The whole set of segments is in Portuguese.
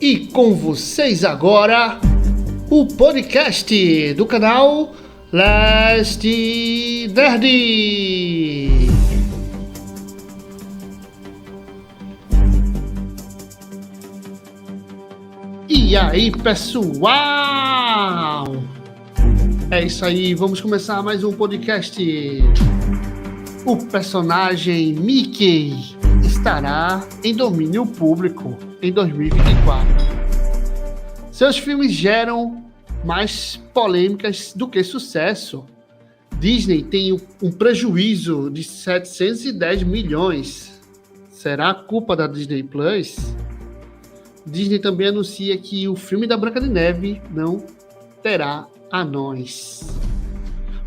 E com vocês agora, o podcast do canal Last Nerd. E aí, pessoal? É isso aí, vamos começar mais um podcast. O personagem Mickey estará em domínio público em 2024. Seus filmes geram mais polêmicas do que sucesso. Disney tem um prejuízo de 710 milhões. Será culpa da Disney Plus? Disney também anuncia que o filme da Branca de Neve não terá anões.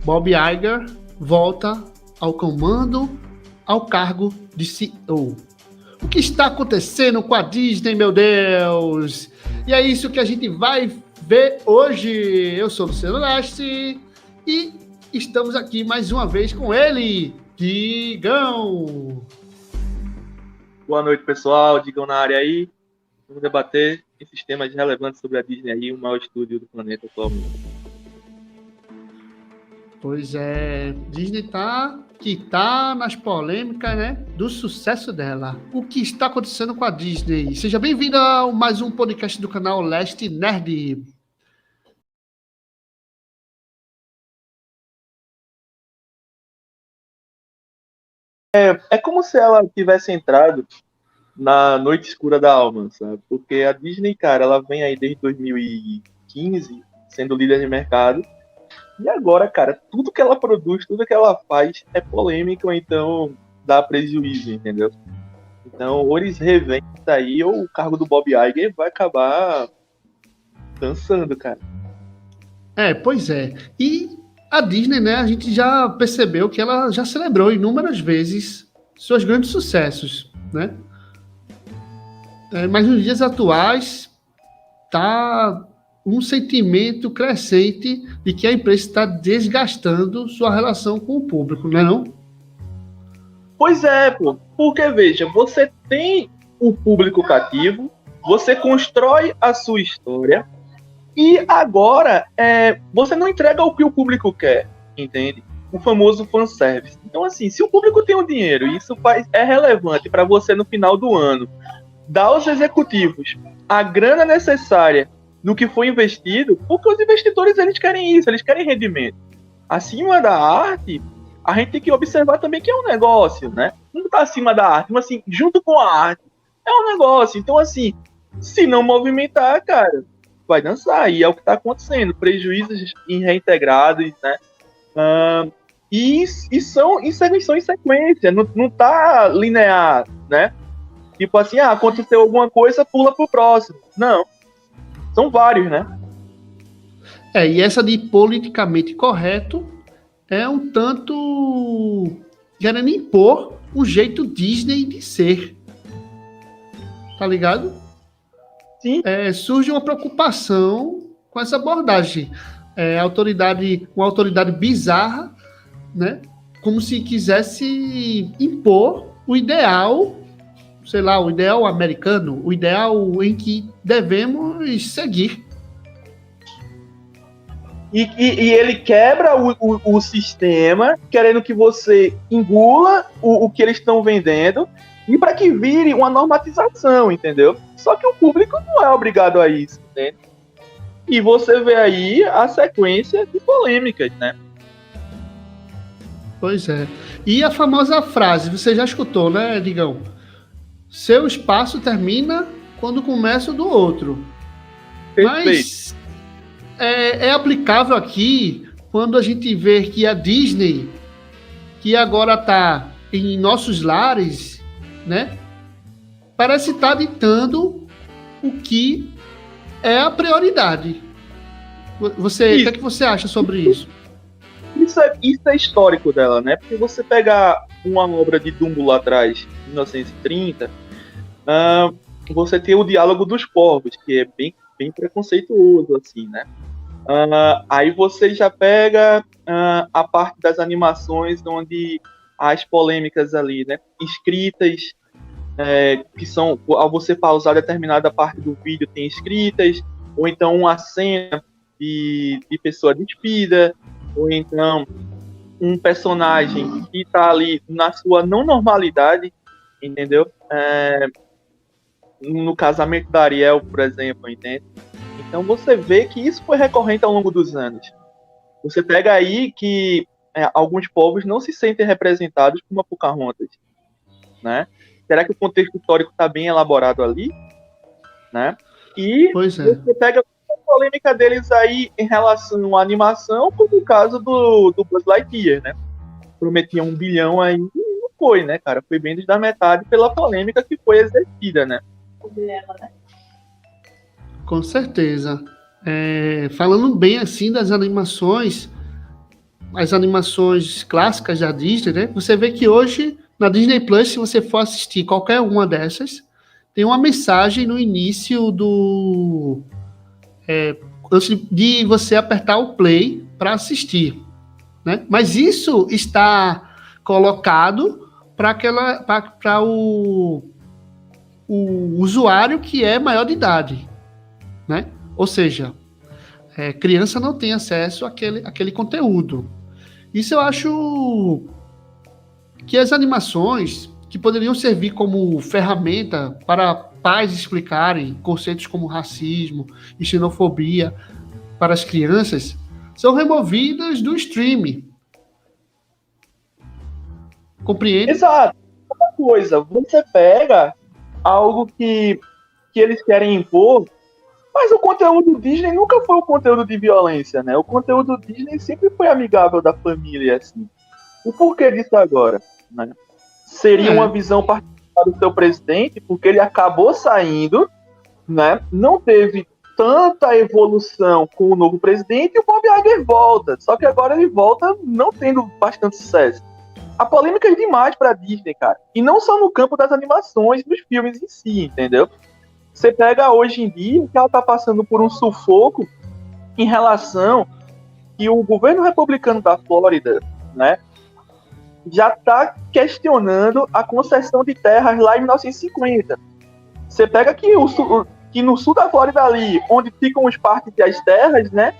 Bob Iger volta ao comando, ao cargo de CEO. O que está acontecendo com a Disney, meu Deus? E é isso que a gente vai ver hoje. Eu sou o Luciano Leste e estamos aqui mais uma vez com ele, Digão. Boa noite, pessoal. Digão na área aí. Vamos debater esses temas relevantes sobre a Disney aí, o maior estúdio do planeta atualmente. Pois é, Disney tá nas polêmicas, né, do sucesso dela. O que está acontecendo com a Disney? Seja bem-vindo a mais um podcast do canal Last Nerd. É como se ela tivesse entrado na noite escura da alma, sabe? Porque a Disney, cara, ela vem aí desde 2015 sendo líder de mercado. E agora, cara, tudo que ela produz, tudo que ela faz é polêmico, ou então dá prejuízo, entendeu? Então, ou eles revêm isso aí, ou o cargo do Bob Iger vai acabar dançando, cara. Pois é. E a Disney, né, a gente já percebeu que ela já celebrou inúmeras vezes seus grandes sucessos, né? Mas nos dias atuais tá um sentimento crescente de que a empresa está desgastando sua relação com o público, não é não? Pois é, pô. Porque, veja, você tem o público cativo, você constrói a sua história e agora você não entrega o que o público quer, entende? O famoso fanservice. Então, assim, se o público tem o dinheiro e isso é relevante para você no final do ano, dar aos executivos a grana necessária no que foi investido, porque os investidores eles querem isso, eles querem rendimento. Acima da arte, a gente tem que observar também que é um negócio, né? Não está acima da arte, mas assim, junto com a arte, é um negócio. Então, assim, se não movimentar, cara, vai dançar. E é o que está acontecendo. Prejuízos reintegrados, né? E são em sequência, não tá linear, né? Tipo assim, aconteceu alguma coisa, pula pro próximo. Não. São vários, né? E essa de politicamente correto é um tanto querendo impor um jeito Disney de ser. Tá ligado? Sim. Surge uma preocupação com essa abordagem. Uma autoridade bizarra, né? Como se quisesse impor o ideal, sei lá, o ideal americano, o ideal em que devemos seguir. E ele quebra o sistema, querendo que você engula o que eles estão vendendo, e para que vire uma normatização, entendeu? Só que o público não é obrigado a isso, entende? E você vê aí a sequência de polêmicas, né? Pois é. E a famosa frase, você já escutou, né, Digão? Seu espaço termina quando começa o do outro. Perfeito. Mas é aplicável aqui quando a gente vê que a Disney, que agora está em nossos lares, né, parece estar ditando o que é a prioridade. O que é que você acha sobre isso? Isso é histórico dela, né? Porque você pegar uma obra de Dumbo lá atrás, 1930, você tem o Diálogo dos Povos, que é bem preconceituoso, assim, né? Aí você já pega a parte das animações, onde as polêmicas ali, né? Escritas que são, ao você pausar determinada parte do vídeo, tem escritas, ou então uma cena de pessoa despida, ou então um personagem que está ali na sua não normalidade, entendeu? No casamento da Ariel, por exemplo, entende? Então você vê que isso foi recorrente ao longo dos anos. Você pega aí que alguns povos não se sentem representados como a Pocahontas, né? Será que o contexto histórico está bem elaborado ali, né? E Pois é. você pega a polêmica deles aí em relação à animação, como o caso do Buzz Lightyear, né? Prometiam 1 bilhão aí e não foi, né, cara? Foi menos da metade pela polêmica que foi exercida, né? Com certeza. Falando bem assim das animações, as animações clássicas da Disney, né? Você vê que hoje, na Disney Plus, se você for assistir qualquer uma dessas, tem uma mensagem no início antes de você apertar o play para assistir, né? Mas isso está colocado para o usuário que é maior de idade, né? Ou seja, criança não tem acesso àquele conteúdo. Isso eu acho que as animações que poderiam servir como ferramenta para pais explicarem conceitos como racismo e xenofobia para as crianças são removidas do streaming. Compreende? Exato. Outra coisa, você pega algo que eles querem impor, mas o conteúdo Disney nunca foi o conteúdo de violência, né? O conteúdo Disney sempre foi amigável da família, assim. O porquê disso agora, né? Seria uma visão particular do seu presidente, porque ele acabou saindo, né? Não teve tanta evolução com o novo presidente e o Bob Iger volta. Só que agora ele volta não tendo bastante sucesso. A polêmica é demais pra Disney, cara. E não só no campo das animações, dos filmes em si, entendeu? Você pega hoje em dia que ela tá passando por um sufoco em relação que o governo republicano da Flórida, né, já tá questionando a concessão de terras lá em 1950. Você pega que no sul da Flórida ali, onde ficam os parques e as terras, né,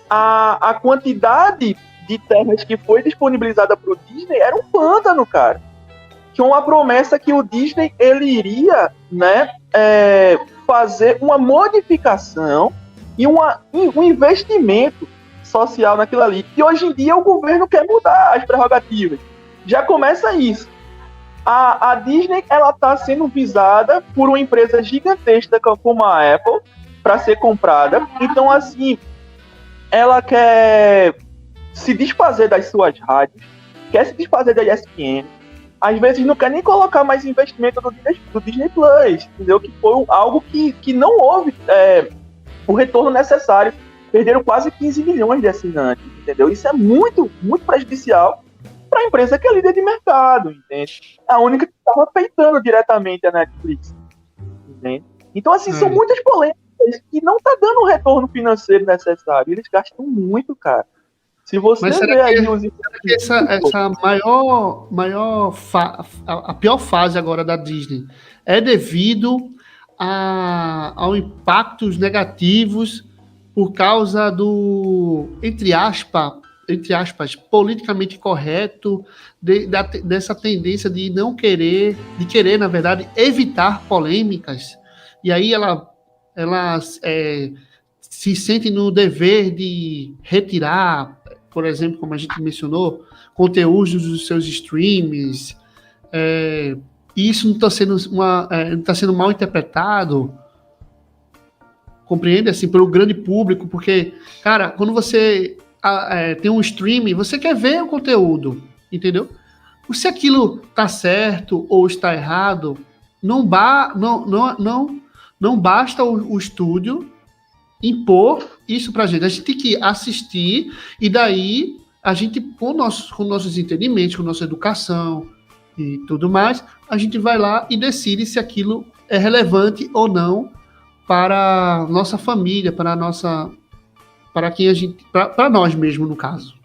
a quantidade de terras que foi disponibilizada para o Disney era um pântano, cara. Tinha uma promessa que o Disney ele iria, né, fazer uma modificação e um investimento social naquilo ali. E hoje em dia o governo quer mudar as prerrogativas. Já começa isso. A Disney ela está sendo visada por uma empresa gigantesca como a Apple para ser comprada. Então, assim, ela quer se desfazer das suas rádios, quer se desfazer da ESPN, às vezes não quer nem colocar mais investimento do Disney Plus, entendeu? Que foi algo que não houve o retorno necessário. Perderam quase 15 milhões de assinantes, entendeu? Isso é muito, muito prejudicial para a empresa que é líder de mercado, entende? A única que estava peitando diretamente a Netflix, entende? Então, assim, são muitas polêmicas que não tá dando o retorno financeiro necessário. Eles gastam muito, cara. Se você ver aí essa a pior fase agora da Disney é devido ao impactos negativos por causa do, entre aspas, politicamente correto, dessa tendência de não querer, na verdade, evitar polêmicas. E aí ela se sente no dever de retirar, por exemplo, como a gente mencionou, conteúdos dos seus streams, e isso não está sendo mal interpretado, compreende, assim, pelo grande público, porque, cara, quando você tem um streaming, você quer ver o conteúdo, entendeu? Se aquilo está certo ou está errado, não basta o estúdio impor isso pra gente. A gente tem que assistir e daí a gente, com nossos entendimentos, com nossa educação e tudo mais, a gente vai lá e decide se aquilo é relevante ou não para nossa família, para nós mesmo, no caso.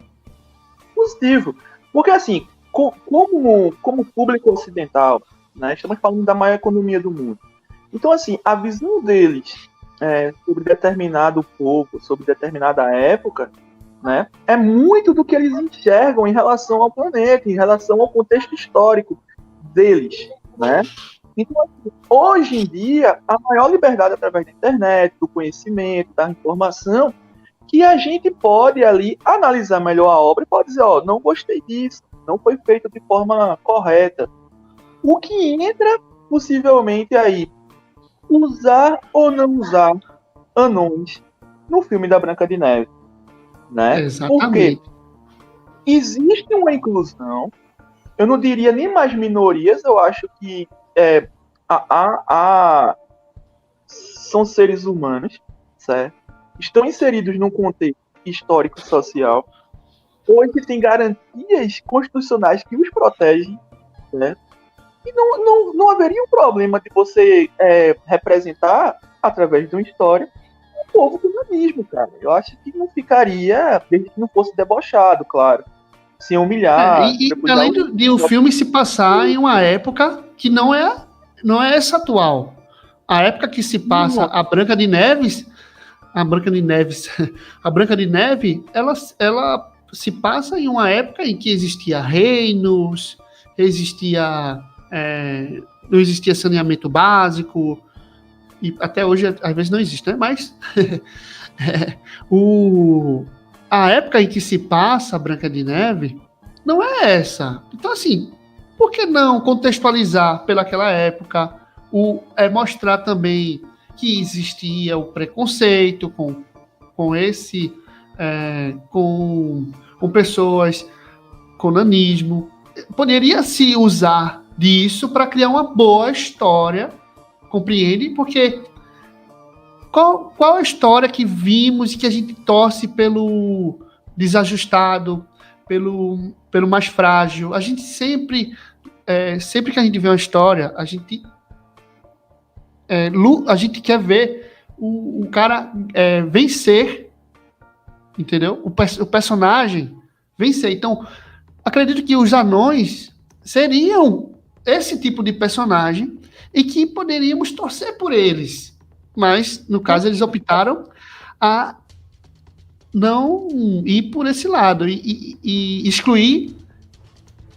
Positivo. Porque assim, como público ocidental, né? Estamos falando da maior economia do mundo. Então, assim, a visão deles sobre determinado povo, sobre determinada época, né, é muito do que eles enxergam em relação ao planeta, em relação ao contexto histórico deles, né? Então, assim, hoje em dia, a maior liberdade através da internet, do conhecimento, da informação, que a gente pode ali analisar melhor a obra e pode dizer, ó, não gostei disso, não foi feito de forma correta. O que entra possivelmente aí, usar ou não usar anões no filme da Branca de Neve, né? Exatamente. Porque existe uma inclusão, eu não diria nem mais minorias, eu acho que são seres humanos, certo? Estão inseridos num contexto histórico e social, hoje tem garantias constitucionais que os protegem, né? E não haveria um problema de você representar, através de uma história, o povo do nanismo, cara. Eu acho que não ficaria, desde que não fosse debochado, claro. Sem humilhar. Além de o filme se passar em uma época que não é essa atual. A época que se passa a Branca de Neve, ela se passa em uma época em que existia reinos, não existia saneamento básico, e até hoje às vezes não existe, né? Mas a época em que se passa a Branca de Neve não é essa. Então, assim, por que não contextualizar pelaquela época, mostrar também que existia o preconceito com pessoas com nanismo. Poderia se usar disso para criar uma boa história, compreende? Porque qual a história que vimos e que a gente torce pelo desajustado, pelo mais frágil? A gente sempre que a gente vê uma história, a gente quer ver o cara vencer, entendeu? O personagem vencer. Então, acredito que os anões seriam esse tipo de personagem e que poderíamos torcer por eles. Mas, no caso, eles optaram a não ir por esse lado e excluir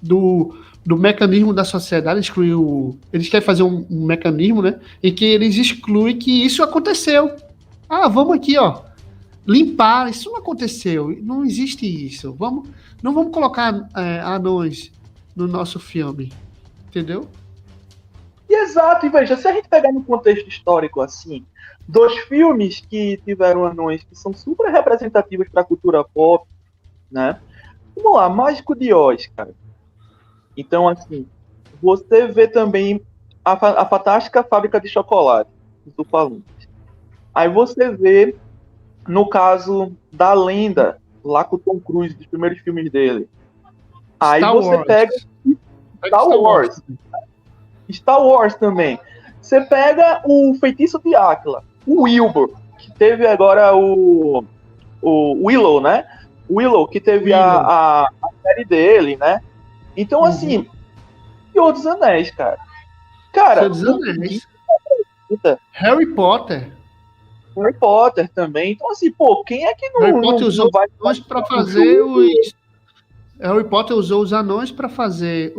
do mecanismo da sociedade, eles querem fazer um mecanismo, né, em que eles excluem que isso aconteceu. Vamos aqui, ó, limpar, isso não aconteceu, não existe isso. Não vamos colocar anões no nosso filme, entendeu? Exato, e veja, se a gente pegar no contexto histórico assim, dos filmes que tiveram anões que são super representativos para a cultura pop, né? Vamos lá, Mágico de Oz, cara. Então, assim, você vê também a Fantástica Fábrica de Chocolate, dos Upalumpis. Aí você vê, no caso da Lenda, lá com o Tom Cruise, dos primeiros filmes dele. Aí você pega Star Wars também. Você pega o Feitiço de Áquila, o Wilbur, que teve agora o Willow, né? O Willow, que teve a série dele, né? Então, assim, Senhor dos Anéis, cara. Cara, Senhor dos Anéis. Harry Potter também. Então, assim, pô, quem é que não... Harry Potter usou os anões para fazer os... Harry Potter usou os anões para fazer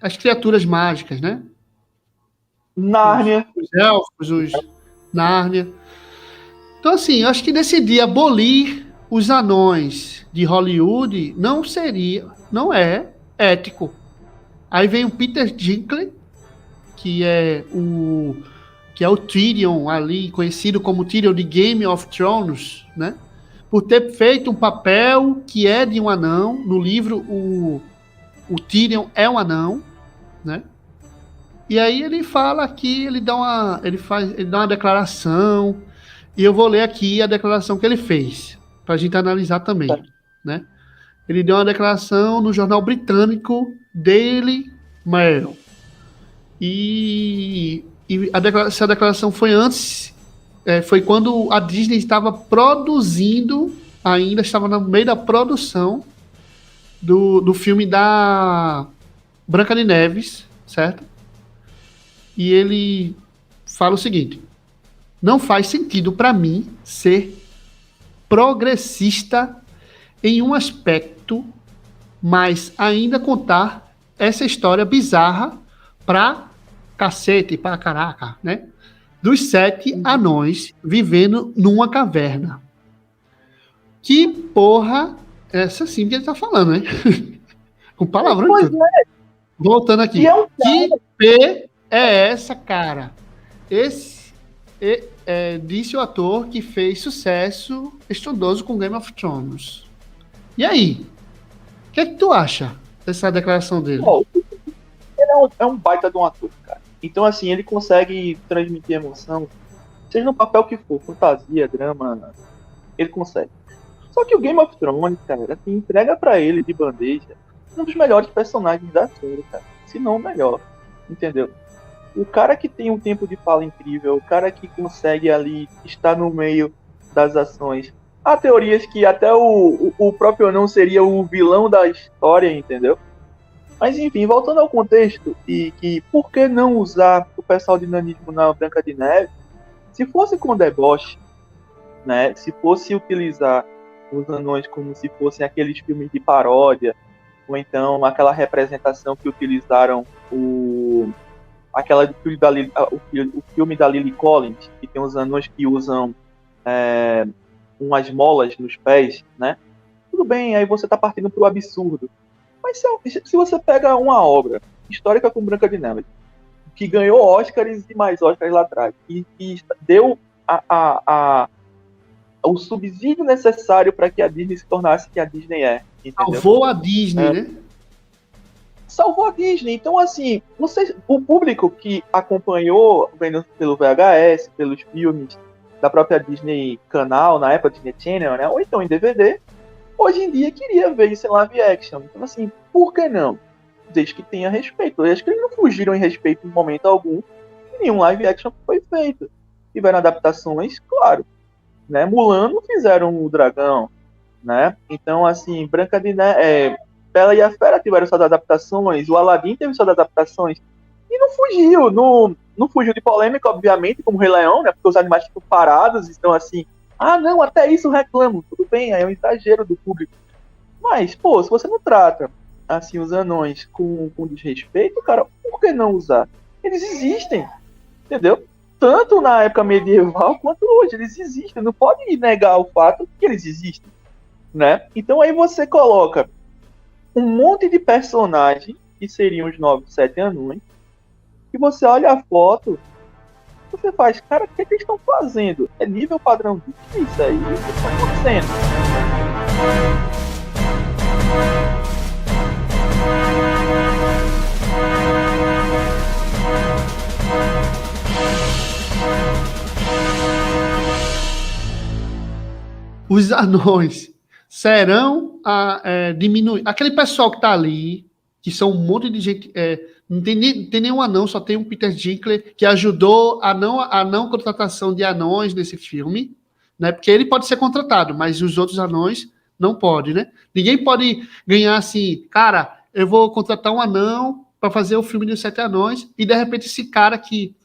as criaturas mágicas, né? Nárnia. Os elfos, Nárnia. Então, assim, eu acho que decidir abolir os anões de Hollywood não é ético. Aí vem o Peter Dinklage, que é o Tyrion ali, conhecido como Tyrion de Game of Thrones, né? Por ter feito um papel que é de um anão. No livro, o Tyrion é um anão, né? E aí ele fala aqui, ele dá uma declaração, e eu vou ler aqui a declaração que ele fez, para a gente analisar também, né? Ele deu uma declaração no jornal britânico Daily Mail. E essa declaração foi antes, foi quando a Disney estava produzindo, ainda estava no meio da produção do filme da Branca de Neves, certo? E ele fala o seguinte: não faz sentido para mim ser progressista em um aspecto, mas ainda contar essa história bizarra pra cacete, pra caraca, né? Dos 7 anões vivendo numa caverna. Que porra essa sim que ele tá falando, né? Com palavrão e Pois tudo. é. Voltando aqui. E é um Que P é essa, cara? Esse disse o ator que fez sucesso estrondoso com Game of Thrones. E aí? O que é que tu acha dessa declaração dele? Pô, ele é um baita de um ator, cara. Então, assim, ele consegue transmitir emoção, seja no papel que for, fantasia, drama, ele consegue. Só que o Game of Thrones, cara, assim, entrega pra ele de bandeja um dos melhores personagens da série, cara. Se não o melhor, entendeu? O cara que tem um tempo de fala incrível, o cara que consegue ali estar no meio das ações. Há teorias que até o próprio anão seria o vilão da história, entendeu? Mas enfim, voltando ao contexto, e que por que não usar o pessoal de nanismo na Branca de Neve? Se fosse com deboche, né? Se fosse utilizar os anões como se fossem aqueles filmes de paródia, ou então aquela representação que utilizaram aquela do filme da o filme da Lily Collins, que tem os anões que usam umas molas nos pés, né? Tudo bem, aí você está partindo para o absurdo. Mas se você pega uma obra histórica como Branca de Neve, que ganhou Oscars e mais Oscars lá atrás, e deu o subsídio necessário para que a Disney se tornasse que a Disney é. Entendeu? Salvou a Disney, né? Salvou a Disney. Então, assim, o público que acompanhou pelo VHS, pelos filmes da própria Disney Canal, na época Disney Channel, né? Ou então em DVD, hoje em dia queria ver isso em live action. Então, assim, por que não? Desde que tenha respeito. Eu acho que eles não fugiram em respeito em momento algum. E nenhum live action foi feito. Tiveram adaptações, claro. Né? Mulan não fizeram o dragão, né? Então, assim, Branca de Neve, Bela e a Fera tiveram suas adaptações, o Aladdin teve suas adaptações, e não fugiu, não fugiu de polêmica, obviamente, como o Rei Leão, né? Porque os animais ficam parados, então, assim, não, até isso reclamo, tudo bem, aí é um exagero do público. Mas, pô, se você não trata, assim, os anões com desrespeito, cara, por que não usar? Eles existem, entendeu? Tanto na época medieval quanto hoje, eles existem. Não pode negar o fato que eles existem, né? Então aí você coloca um monte de personagens que seriam os 9, 7 anões, e você olha a foto, você faz, cara, o que eles estão fazendo? É nível padrão Disney isso aí? O que está acontecendo? Os anões serão diminuir. Aquele pessoal que tá ali, que são um monte de gente, não tem nenhum anão, só tem um Peter Dinklage que ajudou a não contratação de anões nesse filme, né? Porque ele pode ser contratado, mas os outros anões não podem, né? Ninguém pode ganhar assim, cara, eu vou contratar um anão para fazer o filme dos 7 anões, e de repente esse cara que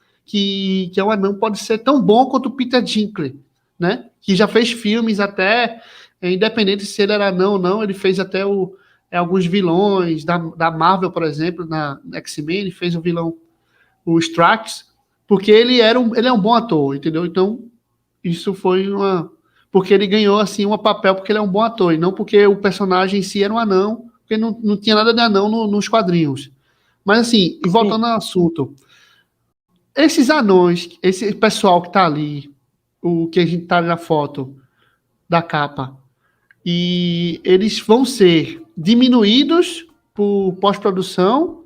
é um anão pode ser tão bom quanto o Peter Dinklage, né? Que já fez filmes até, independente se ele era anão ou não, ele fez até alguns vilões da Marvel, por exemplo, na X-Men, ele fez o vilão, o Strax, porque ele é um bom ator, entendeu? Então, isso foi porque ele ganhou, assim, um papel porque ele é um bom ator, e não porque o personagem em si era um anão, porque não tinha nada de anão nos quadrinhos. Mas, assim, e voltando ao assunto, esses anões, esse pessoal que tá ali, o que a gente tá na foto da capa, e eles vão ser diminuídos por pós-produção,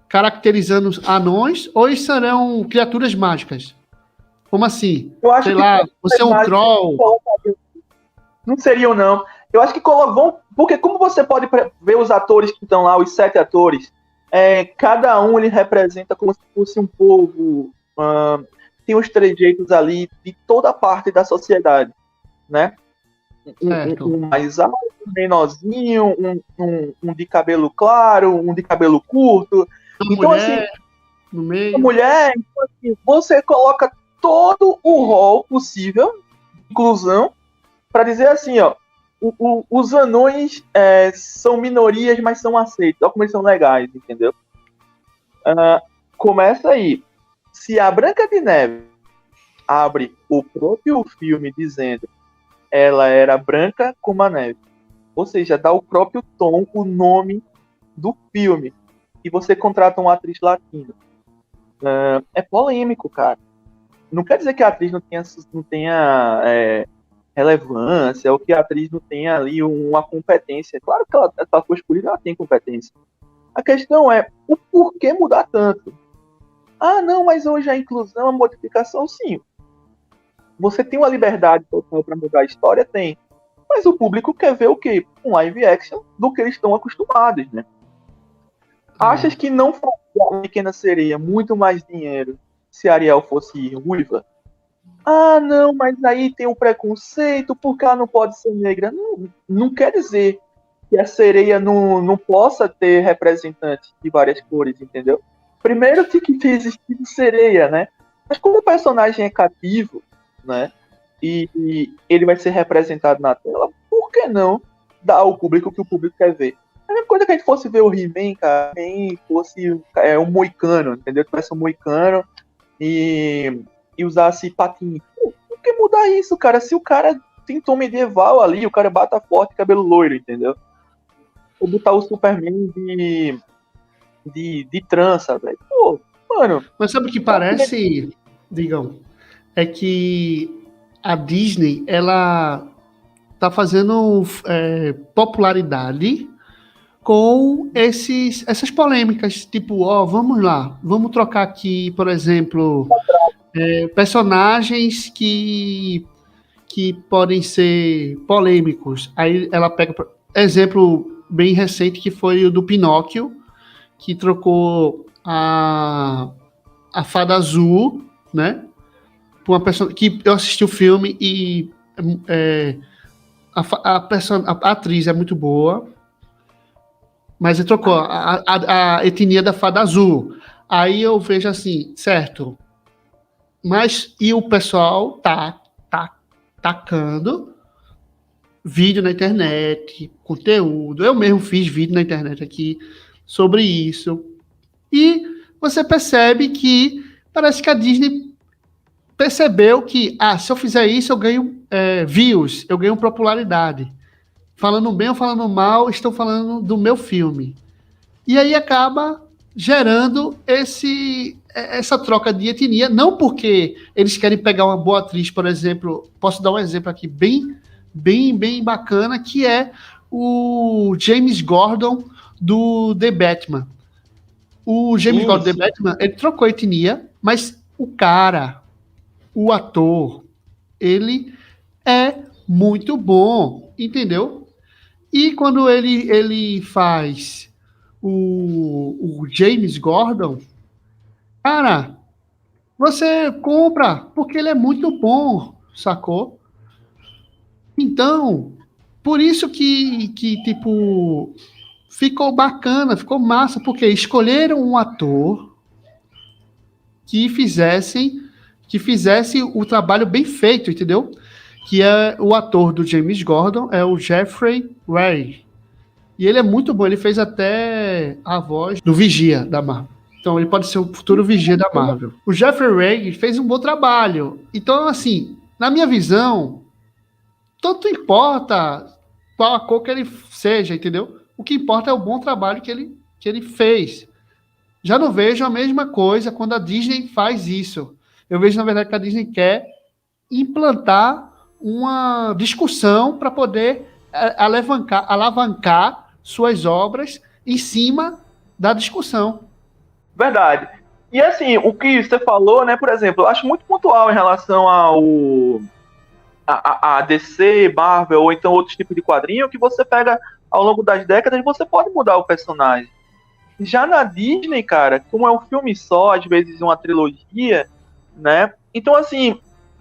caracterizando os anões, ou eles serão criaturas mágicas? Como assim? Eu acho Sei que lá, você é um troll. Não seriam, não. Eu acho que vão. Porque como você pode ver os atores que estão lá, os 7 atores, cada um ele representa como se fosse um povo. Tem os trejeitos ali de toda parte da sociedade, né? Certo. um mais alto, um menorzinho, um de cabelo claro, um de cabelo curto. Uma Então, assim, mulher no a meio. mulher, então, assim, você coloca todo o rol possível de inclusão para dizer assim, ó, os anões são minorias, mas são aceitos. Olha como eles são legais, entendeu? Começa aí. Se a Branca de Neve abre o próprio filme dizendo ela era branca como a neve, ou seja, dá o próprio tom, o nome do filme, e você contrata uma atriz latina. É polêmico, cara. Não quer dizer que a atriz não tenha relevância, ou que a atriz não tenha ali uma competência. Claro que ela foi escolhida, ela tem competência. A questão é o porquê mudar tanto. Ah, não, mas hoje a inclusão, a modificação, sim. Você tem uma liberdade total para mudar a história? Tem. Mas o público quer ver o quê? Um live action do que eles estão acostumados, né? Achas que não faria a Pequena Sereia muito mais dinheiro se a Ariel fosse ruiva? Ah, não, mas aí tem um preconceito porque ela não pode ser negra. Não, não quer dizer que a sereia não possa ter representantes de várias cores, entendeu? Primeiro tem que ter existido sereia, né? Mas como o personagem é cativo, né? E ele vai ser representado na tela, por que não dar ao público o que o público quer ver? É a mesma coisa que a gente fosse ver o He-Man, cara, He-Man fosse um moicano, entendeu? Tivesse um moicano e usasse patins. Por que mudar isso, cara? Se o cara tem tom medieval ali, o cara bata forte, cabelo loiro, entendeu? Ou botar o Superman de trança, velho. Pô, mano. Mas sabe o que parece, digam, é que a Disney, ela tá fazendo popularidade com essas polêmicas, tipo, ó, vamos lá, vamos trocar aqui, por exemplo, personagens que podem ser polêmicos. Aí ela pega exemplo bem recente que foi o do Pinóquio, que trocou a Fada Azul, né? Por uma pessoa que eu assisti o filme e a atriz é muito boa, mas ele trocou a etnia da Fada Azul. Aí eu vejo assim, certo? Mas e o pessoal tá tacando vídeo na internet, conteúdo. Eu mesmo fiz vídeo na internet aqui sobre isso. E você percebe que parece que a Disney percebeu que, se eu fizer isso, eu ganho views, eu ganho popularidade. Falando bem ou falando mal, estou falando do meu filme. E aí acaba gerando essa troca de etnia, não porque eles querem pegar uma boa atriz, por exemplo, posso dar um exemplo aqui bem bacana, que é o James Gordon do The Batman. O James Gordon do The Batman, ele trocou etnia, mas o ator, ele é muito bom, entendeu? E quando ele faz o James Gordon, cara, você compra, porque ele é muito bom, sacou? Então, por isso que tipo, ficou bacana, ficou massa, porque escolheram um ator que fizesse o trabalho bem feito, entendeu? Que é o ator do James Gordon, é o Jeffrey Wright. E ele é muito bom, ele fez até a voz do Vigia da Marvel. Então ele pode ser o futuro Vigia da Marvel. O Jeffrey Wright fez um bom trabalho. Então, assim, na minha visão, tanto importa qual a cor que ele seja, entendeu? O que importa é o bom trabalho que ele fez. Já não vejo a mesma coisa quando a Disney faz isso. Eu vejo, na verdade, que a Disney quer implantar uma discussão para poder alavancar suas obras em cima da discussão. Verdade. E assim, o que você falou, né, por exemplo, eu acho muito pontual em relação a DC, Marvel, ou então outros tipos de quadrinho, que você pega ao longo das décadas, você pode mudar o personagem. Já na Disney, cara, como é um filme só, às vezes uma trilogia, né? Então, assim,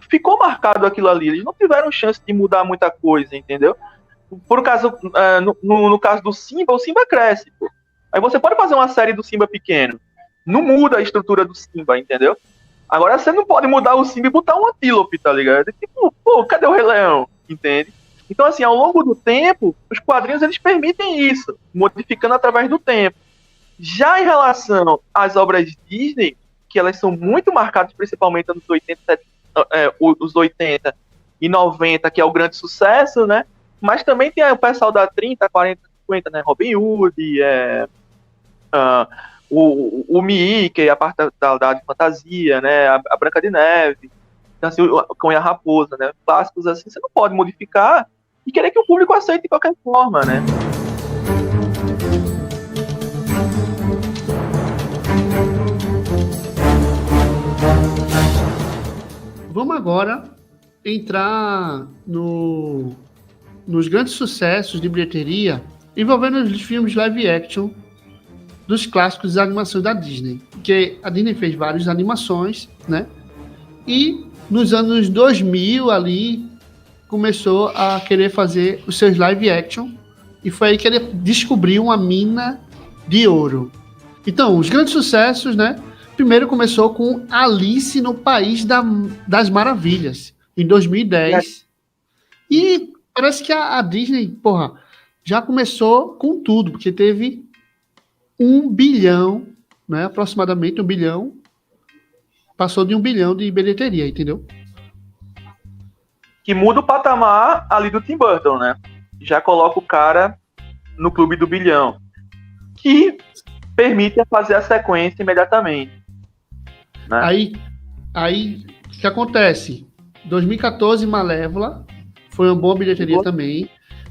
ficou marcado aquilo ali. Eles não tiveram chance de mudar muita coisa, entendeu? Por caso, no caso do Simba, o Simba cresce, pô. Aí você pode fazer uma série do Simba pequeno. Não muda a estrutura do Simba, entendeu? Agora você não pode mudar o Simba e botar um antílope, tá ligado? Tipo, pô, cadê o Rei Leão? Entende? Então, assim, ao longo do tempo, os quadrinhos eles permitem isso, modificando através do tempo. Já em relação às obras Disney, que elas são muito marcadas, principalmente nos 80, os 80 e 90, que é o grande sucesso, né? Mas também tem o pessoal da 30, 40, 50, né? Robin Hood, o Mickey, a parte da de fantasia, né? A Branca de Neve, então, assim, o Cão e a Raposa, né? Clássicos assim, você não pode modificar e querer que o público aceite de qualquer forma, né? Vamos agora entrar nos grandes sucessos de bilheteria envolvendo os filmes live action dos clássicos da animação da Disney. Porque a Disney fez várias animações, né? E nos anos 2000 ali começou a querer fazer os seus live action e foi aí que ele descobriu uma mina de ouro. Então, os grandes sucessos, né? Primeiro começou com Alice no País das Maravilhas, em 2010. E parece que a Disney, porra, já começou com tudo, porque teve 1 bilhão, né? Aproximadamente 1 bilhão. Passou de 1 bilhão de bilheteria, entendeu? Que muda o patamar ali do Tim Burton, né? Já coloca o cara no clube do bilhão. Que permite fazer a sequência imediatamente. Né? Aí, o que acontece? 2014, Malévola, foi uma boa bilheteria também.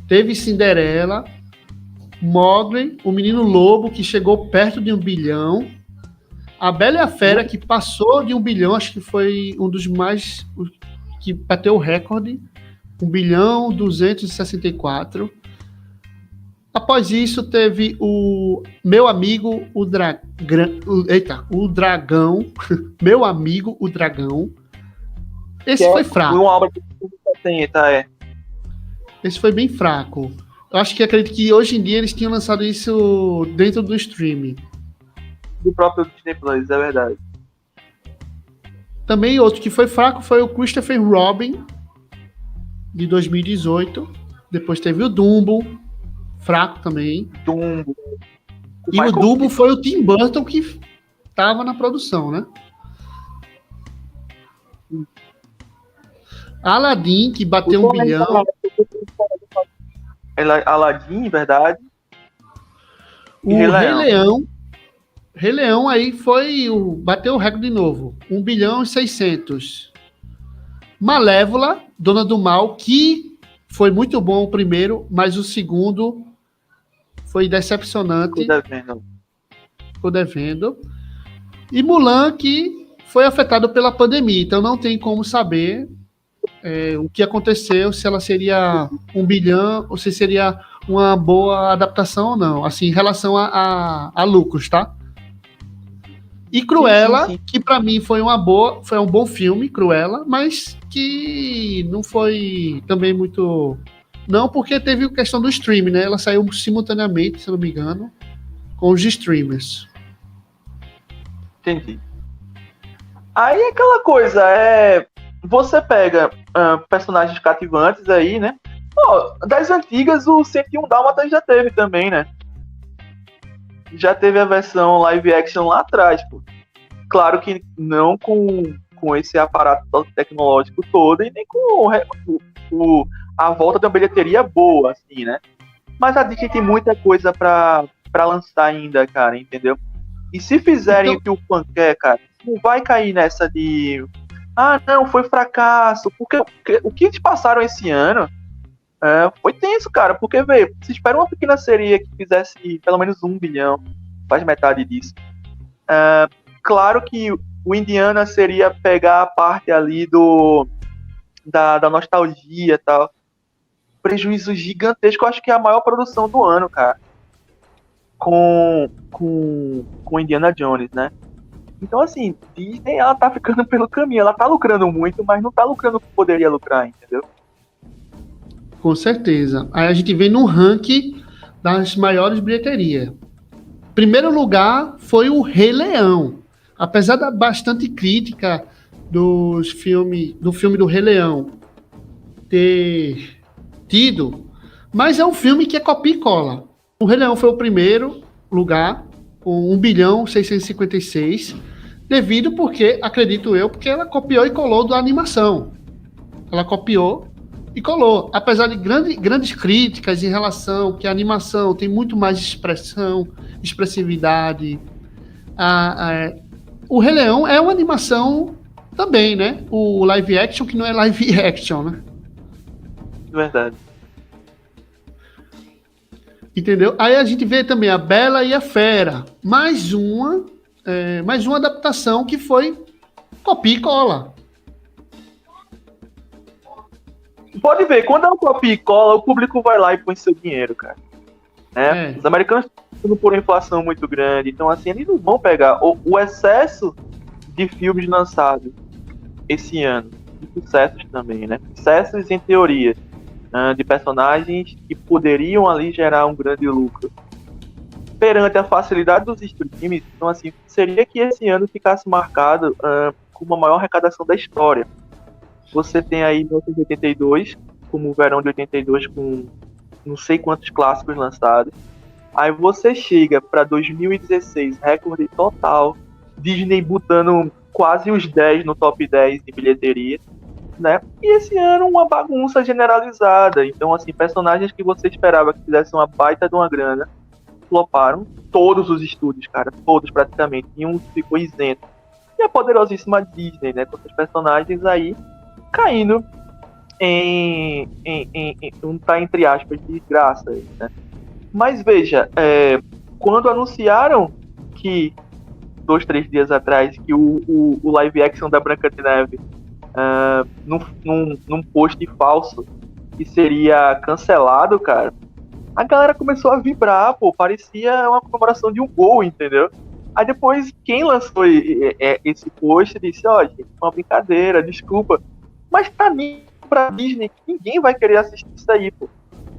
Teve Cinderela, Mowgli, o Menino Lobo, que chegou perto de 1 bilhão. A Bela e a Fera, que passou de 1 bilhão, acho que foi um dos mais... que bateu o recorde. 1 bilhão 264. Após isso, teve o Meu Amigo, o Dragão. Meu Amigo, o Dragão. Esse foi fraco. Uma obra de 70, Esse foi bem fraco. Eu acho que acredito que hoje em dia eles tinham lançado isso dentro do streaming. Do próprio Disney Plus, é verdade. Também outro que foi fraco foi o Christopher Robin, de 2018. Depois teve o Dumbo, fraco também. Dumbo. E o Dumbo foi o Tim Burton que estava na produção, né? Aladdin, que bateu 1 bilhão. Aladdin, verdade. O Rei Leão aí bateu o recorde de novo. 1 bilhão e 600. Malévola, Dona do Mal, que foi muito bom o primeiro, mas o segundo foi decepcionante. Ficou devendo. E Mulan, que foi afetado pela pandemia, então não tem como saber o que aconteceu, se ela seria 1 bilhão ou se seria uma boa adaptação ou não, assim, em relação a lucros, tá? E Cruella, sim. Que para mim foi um bom filme, Cruella, mas que não foi também muito... Não, porque teve a questão do streaming, né? Ela saiu simultaneamente, se não me engano, com os streamers. Entendi. Aí aquela coisa, você pega personagens cativantes aí, né? Das antigas, o 101 Dálmatas já teve também, né? Já teve a versão live action lá atrás, pô. Claro que não com esse aparato tecnológico todo e nem com a volta de uma bilheteria boa, assim, né? Mas a Disney tem muita coisa pra lançar ainda, cara, entendeu? E se fizerem o que o fã quer, cara, não vai cair nessa de... não, foi fracasso. Porque o que eles passaram esse ano foi tenso, cara. Porque, veio, se espera uma pequena sereia que fizesse pelo menos 1 bilhão, faz metade disso. Claro que o Indiana seria pegar a parte ali da nostalgia e tal. Prejuízo gigantesco. Eu acho que é a maior produção do ano, cara. Com Indiana Jones, né? Então, assim, Disney, ela tá ficando pelo caminho. Ela tá lucrando muito, mas não tá lucrando o que poderia lucrar, entendeu? Com certeza. Aí a gente vem no ranking das maiores bilheterias. Primeiro lugar foi o Rei Leão. Apesar da bastante crítica do filme do Rei Leão ter tido, mas é um filme que é copia e cola. O Rei Leão foi o primeiro lugar, com 1 bilhão 656, devido porque, acredito eu, porque ela copiou e colou da animação. Ela copiou e colou. Apesar de grandes críticas em relação que a animação tem muito mais expressividade. O Rei Leão é uma animação também, né? O live action que não é live action, né? Verdade. Entendeu? Aí a gente vê também a Bela e a Fera. Mais uma adaptação que foi copia e cola. Pode ver, quando é um copia e cola, o público vai lá e põe seu dinheiro, cara. Né? Os americanos estão por uma inflação muito grande, então assim, eles não vão pegar o excesso de filmes lançados esse ano, de sucessos também, né? Sucessos em teoria, de personagens que poderiam ali gerar um grande lucro. Perante a facilidade dos streams, então assim, seria que esse ano ficasse marcado com uma maior arrecadação da história. Você tem aí 1982, como o verão de 82, com não sei quantos clássicos lançados. Aí você chega para 2016, recorde total, Disney botando quase os 10 no top 10 de bilheteria, né? E esse ano uma bagunça generalizada. Então, assim, personagens que você esperava que fizessem uma baita de uma grana, floparam. Todos os estúdios, cara, todos praticamente, nenhum ficou isento. E a poderosíssima Disney, né? Com seus personagens aí caindo não tá entre aspas de graça, né? Mas veja, quando anunciaram que 2-3 dias atrás que o live action da Branca de Neve num post falso que seria cancelado, cara, a galera começou a vibrar, pô, parecia uma comemoração de um gol, entendeu? Aí depois quem lançou esse post disse, ó, gente, uma brincadeira, desculpa, mas tá nem pra Disney, ninguém vai querer assistir isso aí, pô.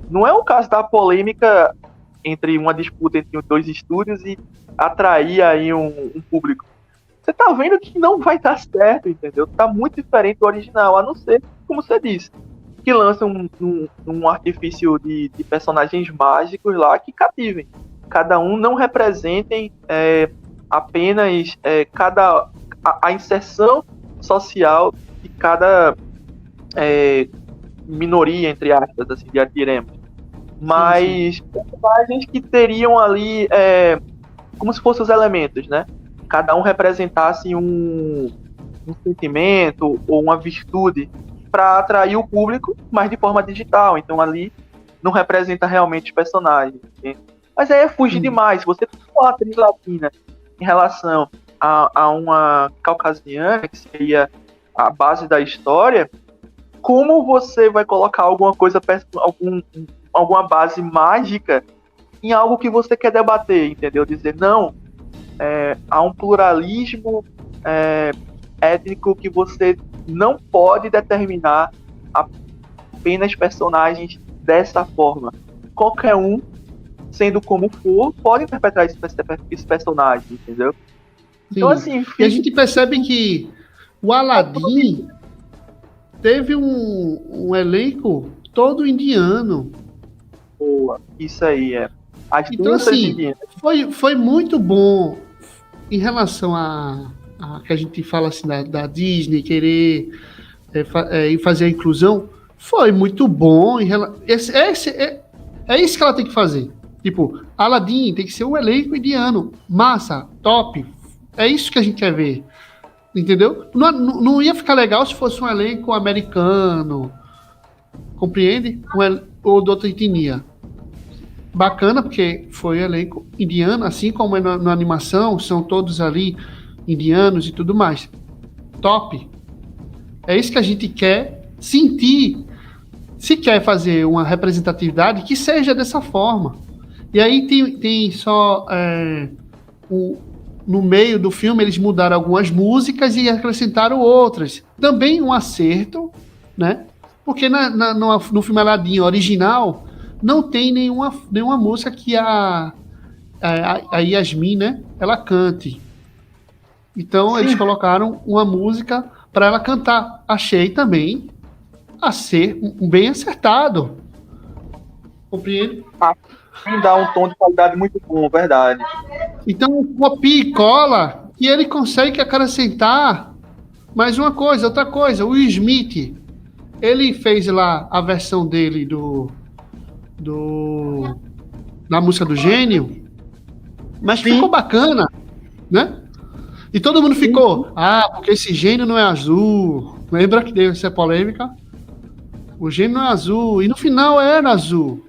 Não é o caso da polêmica entre uma disputa entre dois estúdios e atrair aí um público. Você tá vendo que não vai dar certo, entendeu? Tá muito diferente do original, a não ser, como você disse, que lança um artifício de personagens mágicos lá que cativem. Cada um não representem apenas a inserção social de cada minoria, entre aspas, assim, já diremos. Mas personagens que teriam ali como se fossem os elementos, né? Cada um representasse um sentimento ou uma virtude para atrair o público, mas de forma digital. Então ali não representa realmente os personagens. Entende? Mas aí é fugir demais. Se você for uma atriz latina em relação a uma caucasiana, que seria a base da história, como você vai colocar alguma coisa, alguma base mágica em algo que você quer debater, entendeu? Dizer, não, há um pluralismo étnico que você não pode determinar apenas personagens dessa forma. Qualquer um, sendo como for, pode interpretar esse personagem, entendeu? Sim. Então, assim, e a gente percebe que o Aladdin teve um elenco todo indiano. Boa, isso aí Então, assim, foi muito bom em relação a que a gente fala assim da Disney querer fazer a inclusão. Foi muito bom. É isso que ela tem que fazer. Tipo, Aladdin tem que ser um elenco indiano. Massa, top. É isso que a gente quer ver. Entendeu? Não ia ficar legal se fosse um elenco americano. Compreende? Ou de outra etnia. Bacana, porque foi elenco indiano, assim como na animação, são todos ali indianos e tudo mais. Top. É isso que a gente quer sentir. Se quer fazer uma representatividade, que seja dessa forma. E aí tem só no meio do filme, eles mudaram algumas músicas e acrescentaram outras. Também um acerto, né? Porque no filme Aladdin original, não tem nenhuma música que a Yasmin, né? Ela cante. Então, eles colocaram uma música para ela cantar. Achei também a ser bem acertado. Compreende? Dá um tom de qualidade muito bom, verdade. Então, copia e cola, e ele consegue acrescentar mais uma coisa, outra coisa. O Will Smith, ele fez lá a versão dele da música do Gênio, mas ficou bacana, né? E todo mundo ficou, porque esse gênio não é azul. Lembra que deu essa polêmica? O gênio não é azul, e no final era azul.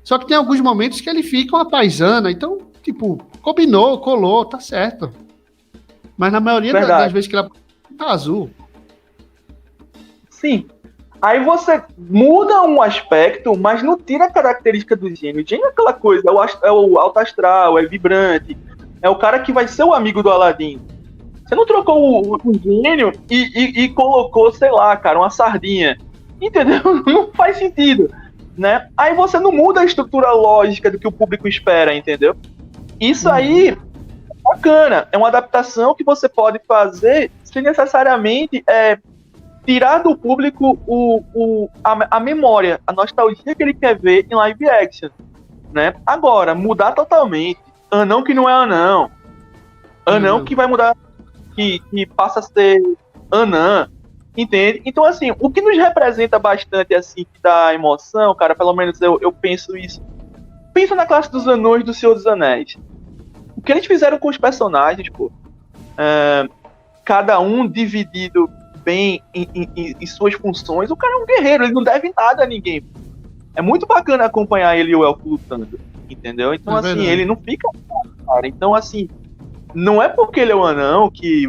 Só que tem alguns momentos que ele fica uma paisana, então, tipo, combinou, colou, tá certo. Mas na maioria das vezes que ela tá azul. Sim. Aí você muda um aspecto, mas não tira a característica do gênio. O gênio é aquela coisa, é o alto astral, é vibrante, é o cara que vai ser o amigo do Aladdin. Você não trocou o gênio e colocou, sei lá, cara, uma sardinha. Entendeu? Não faz sentido, né? Aí você não muda a estrutura lógica do que o público espera, entendeu? Isso aí é bacana. É uma adaptação que você pode fazer sem necessariamente tirar do público a memória, a nostalgia que ele quer ver em live action, né? Agora, mudar totalmente. Anão que não é anão. Anão que vai mudar, que passa a ser anã. Entende? Então, assim, o que nos representa bastante, assim, que dá emoção, cara, pelo menos eu penso isso. Pensa na classe dos anões do Senhor dos Anéis. O que eles fizeram com os personagens, pô. Cada um dividido bem em suas funções. O cara é um guerreiro, ele não deve nada a ninguém. É muito bacana acompanhar ele e o Elfo lutando. Entendeu? Então, assim, verdade. Ele não fica... Cara. Então, assim, não é porque ele é um anão que...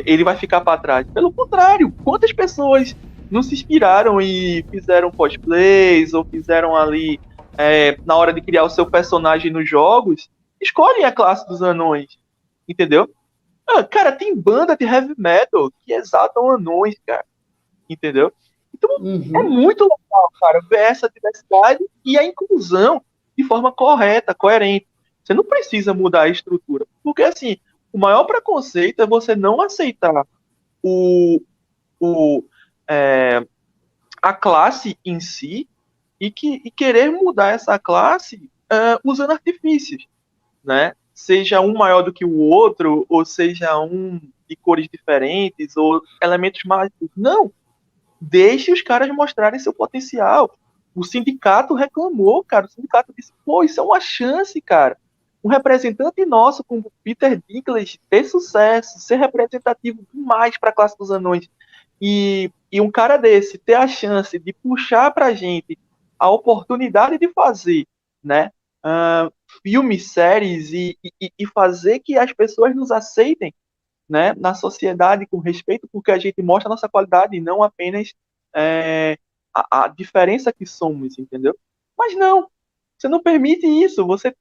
ele vai ficar para trás. Pelo contrário, quantas pessoas não se inspiraram e fizeram cosplays ou fizeram ali na hora de criar o seu personagem nos jogos, escolhem a classe dos anões, entendeu? Cara, tem banda de heavy metal que exaltam anões, cara, entendeu? Então é muito legal, cara, ver essa diversidade e a inclusão de forma correta, coerente. Você não precisa mudar a estrutura, porque assim, o maior preconceito é você não aceitar a classe em si e querer mudar essa classe usando artifícios, né? Seja um maior do que o outro, ou seja um de cores diferentes, ou elementos mágicos. Não! Deixe os caras mostrarem seu potencial. O sindicato reclamou, cara. O sindicato disse, pô, isso é uma chance, cara. Um representante nosso, como Peter Dinklage, ter sucesso, ser representativo demais para a classe dos anões, e um cara desse ter a chance de puxar para a gente a oportunidade de fazer, né, filmes, séries e fazer que as pessoas nos aceitem, né, na sociedade com respeito, porque a gente mostra a nossa qualidade e não apenas a diferença que somos, entendeu? Mas não, você não permite isso, você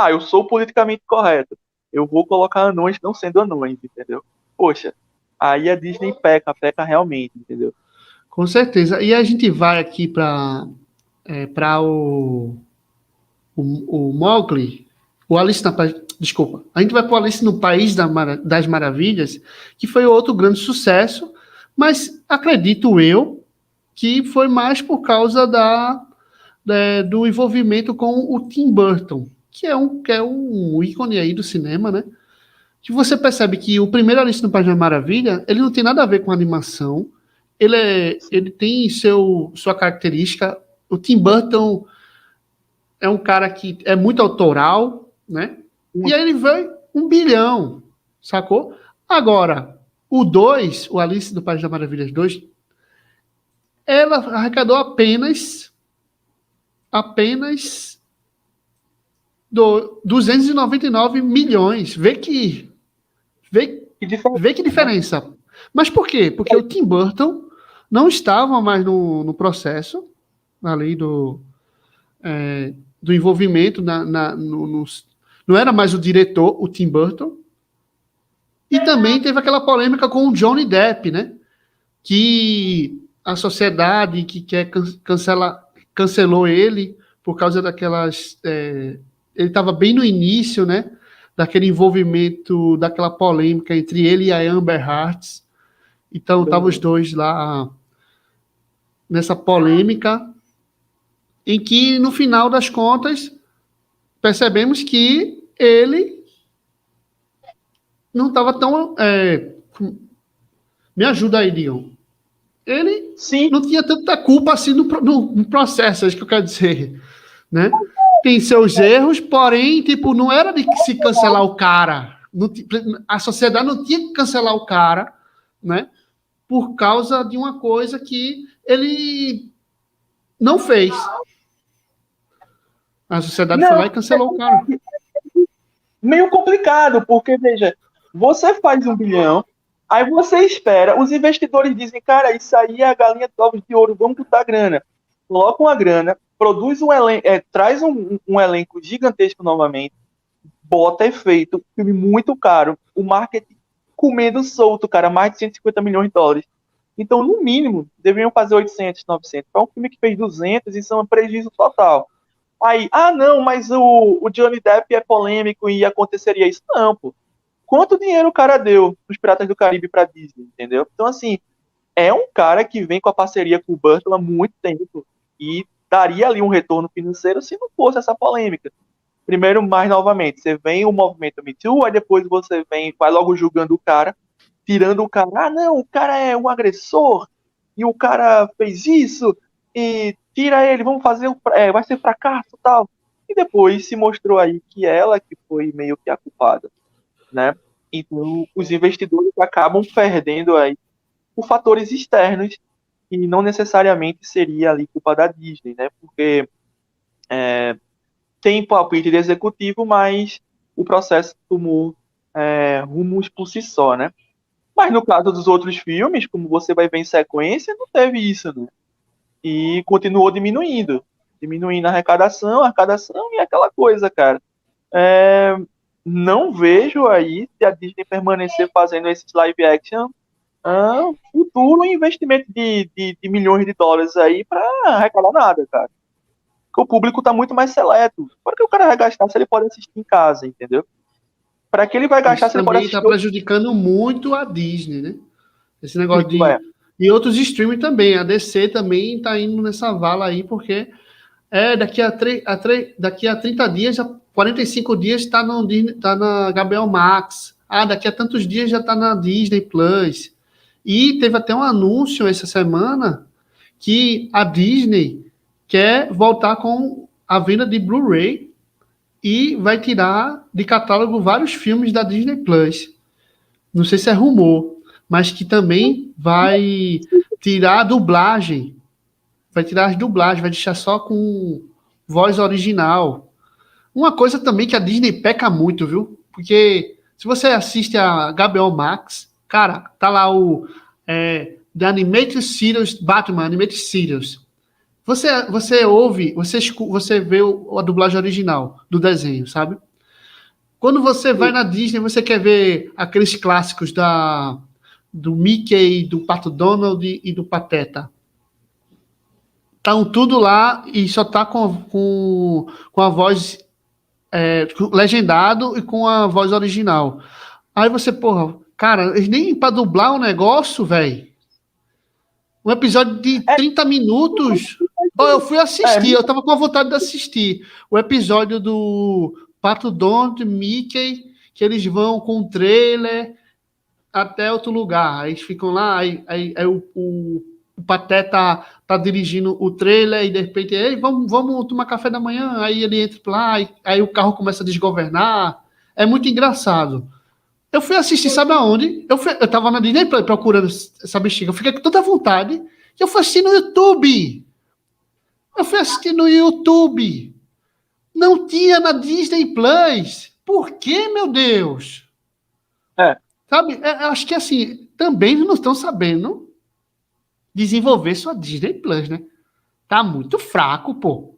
eu sou politicamente correto. Eu vou colocar anões não sendo anões, entendeu? Poxa, aí a Disney peca realmente, entendeu? Com certeza. E a gente vai aqui para o Mowgli, o Alice na Desculpa. A gente vai para o Alice no País das Maravilhas, que foi outro grande sucesso, mas acredito eu que foi mais por causa do envolvimento com o Tim Burton, que é um ícone aí do cinema, né? Que você percebe que o primeiro Alice no País das Maravilhas, ele não tem nada a ver com animação, ele tem sua característica. O Tim Burton é um cara que é muito autoral, né? E aí ele veio 1 bilhão, sacou? Agora, o 2, o Alice no País das Maravilhas 2, ela arrecadou apenas 299 milhões. Vê que diferença. Mas por quê? Porque o Tim Burton não estava mais no processo ali do envolvimento, não era mais o diretor, o Tim Burton, E também teve aquela polêmica com o Johnny Depp, né? Que a sociedade que quer cancelou ele por causa daquelas... ele estava bem no início, né? Daquele envolvimento, daquela polêmica entre ele e a Amber Heard. Então, estavam os dois lá nessa polêmica, em que, no final das contas, percebemos que ele não estava tão... me ajuda aí, Dion. Ele Sim. não tinha tanta culpa assim no processo, é isso que eu quero dizer, né? Tem seus erros, porém, tipo, não era de se cancelar o cara. A sociedade não tinha que cancelar o cara, né? Por causa de uma coisa que ele não fez. A sociedade foi lá e cancelou o cara. Meio complicado, porque, veja, você faz 1 bilhão, aí você espera, os investidores dizem, cara, isso aí é a galinha dos ovos de ouro, vamos botar grana. Coloca uma grana, produz um elenco, traz um elenco gigantesco novamente, bota efeito, filme muito caro, o marketing comendo solto, cara, mais de 150 milhões de dólares. Então, no mínimo, deveriam fazer 800, 900. Para um filme que fez 200, isso é um prejuízo total. Aí, não, mas o Johnny Depp é polêmico e aconteceria isso. Não, pô. Quanto dinheiro o cara deu nos Piratas do Caribe pra Disney, entendeu? Então, assim, é um cara que vem com a parceria com o Burton há muito tempo e daria ali um retorno financeiro se não fosse essa polêmica. Primeiro, mais novamente, você vem o movimento Me Too, aí depois você vai logo julgando o cara, tirando o cara, não, o cara é um agressor, e o cara fez isso, e tira ele, vamos fazer, vai ser fracasso e tal. E depois se mostrou aí que ela que foi meio que a culpada, né? Então, os investidores acabam perdendo aí por fatores externos, e não necessariamente seria ali culpa da Disney, né? Porque tem palpite de executivo, mas o processo tomou rumos por si só, né? Mas no caso dos outros filmes, como você vai ver em sequência, não teve isso, né? E continuou diminuindo a arrecadação e aquela coisa, cara. Não vejo aí, se a Disney permanecer fazendo esses live action, futuro investimento de milhões de dólares aí para arrecadar nada, cara. Porque o público tá muito mais seleto. Para que o cara vai gastar se ele pode assistir em casa, entendeu? Para que ele vai gastar Isso se ele pode também assistir... está prejudicando muito a Disney, né? Esse negócio Muito, de... E outros streaming também. A DC também está indo nessa vala aí, porque daqui a 30 dias, 45 dias está na HBO Max. Daqui a tantos dias já está na Disney Plus. E teve até um anúncio essa semana que a Disney quer voltar com a venda de Blu-ray e vai tirar de catálogo vários filmes da Disney Plus. Não sei se é rumor, mas que também vai tirar a dublagem. Vai tirar as dublagens, vai deixar só com voz original. Uma coisa também que a Disney peca muito, viu? Porque se você assiste a HBO Max, cara, tá lá o The Animated Series, Batman Animated Series. Você ouve, você vê a dublagem original do desenho, sabe? Quando você vai na Disney, você quer ver aqueles clássicos do Mickey, do Pato Donald e do Pateta. Estão tudo lá e só tá com a voz legendado e com a voz original. Aí você, porra, cara, nem pra dublar um negócio, velho. Um episódio de 30 minutos. Eu fui assistir, eu tava com a vontade de assistir o episódio do Pato Donald, Mickey, que eles vão com o trailer até outro lugar. Aí eles ficam lá, aí o Pateta tá dirigindo o trailer e de repente, ei, vamos tomar café da manhã. Aí ele entra lá, aí o carro começa a desgovernar. É muito engraçado. Eu fui assistir, sabe aonde? Eu tava na Disney Play procurando essa bexiga. Eu fiquei com tanta vontade que eu fui assistir no YouTube. Não tinha na Disney Plus. Por quê, meu Deus? Sabe? Eu acho que assim, também não estão sabendo desenvolver sua Disney Plus, né? Tá muito fraco, pô.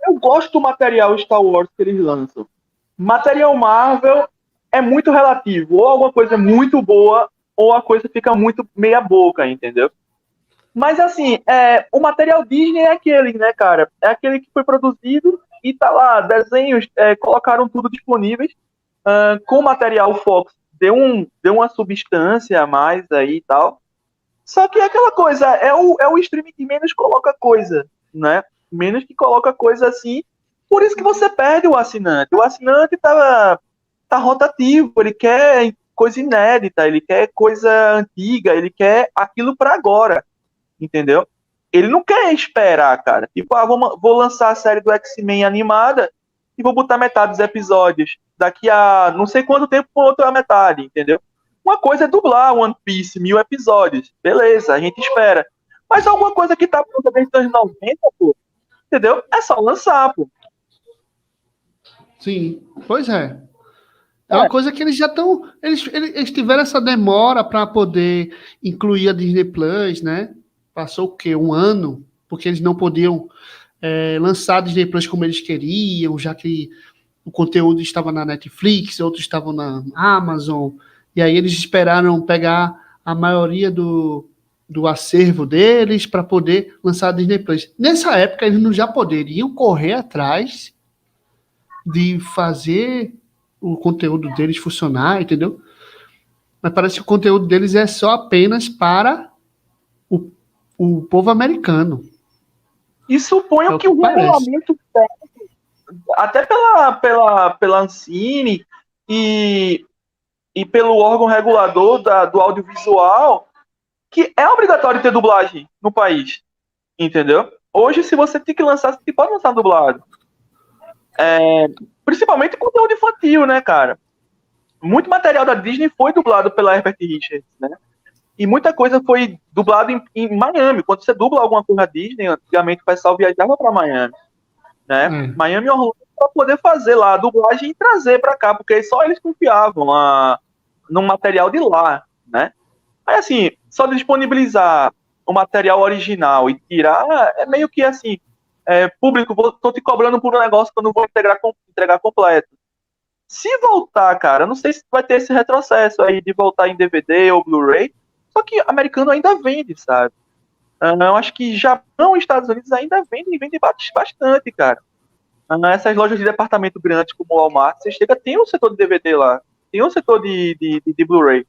Eu gosto do material Star Wars que eles lançam. Material Marvel é muito relativo. Ou alguma coisa é muito boa, ou a coisa fica muito meia boca, entendeu? Mas assim, o material Disney é aquele, né, cara? É aquele que foi produzido e tá lá, desenhos, colocaram tudo disponíveis. Com o material Fox, deu uma substância a mais aí e tal. Só que é aquela coisa, é o streaming que menos coloca coisa, né? Menos que coloca coisa assim. Por isso que você perde o assinante. O assinante tá rotativo, ele quer coisa inédita, ele quer coisa antiga, ele quer aquilo para agora, entendeu? Ele não quer esperar, cara. Tipo, vou lançar a série do X-Men animada e vou botar metade dos episódios. Daqui a não sei quanto tempo com outra metade, entendeu? Uma coisa é dublar One Piece, 1000 episódios. Beleza, a gente espera. Mas alguma coisa que tá pronta desde os anos 90, pô, entendeu? É só lançar, pô. Sim, pois é. É uma coisa que eles já estão. Eles tiveram essa demora para poder incluir a Disney Plus, né? Passou o quê? Um ano, porque eles não podiam lançar a Disney Plus como eles queriam, já que o conteúdo estava na Netflix, outros estavam na Amazon, e aí eles esperaram pegar a maioria do acervo deles para poder lançar a Disney Plus. Nessa época, eles já poderiam correr atrás de fazer o conteúdo deles funcionar, entendeu? Mas parece que o conteúdo deles é só apenas para o povo americano. E suponho que o regulamento, até pela Ancine e pelo órgão regulador do audiovisual, que é obrigatório ter dublagem no país, entendeu? Hoje, se você tem que lançar, você pode lançar dublado. Principalmente conteúdo infantil, né, cara? Muito material da Disney foi dublado pela Herbert Richards, né? E muita coisa foi dublado em Miami. Quando você dubla alguma coisa da Disney, antigamente o pessoal viajava para Miami, né? Miami e Orlando, para poder fazer lá a dublagem e trazer para cá, porque só eles confiavam no material de lá, né? Aí, assim, só disponibilizar o material original e tirar, é meio que assim, público, tô te cobrando por um negócio que eu não vou entregar completo. Se voltar, cara, não sei se vai ter esse retrocesso aí de voltar em DVD ou Blu-ray, só que americano ainda vende, sabe? Eu acho que Japão e Estados Unidos ainda vende bastante, cara. Essas lojas de departamento grandes como o Walmart, você chega, tem um setor de DVD lá, tem um setor de Blu-ray.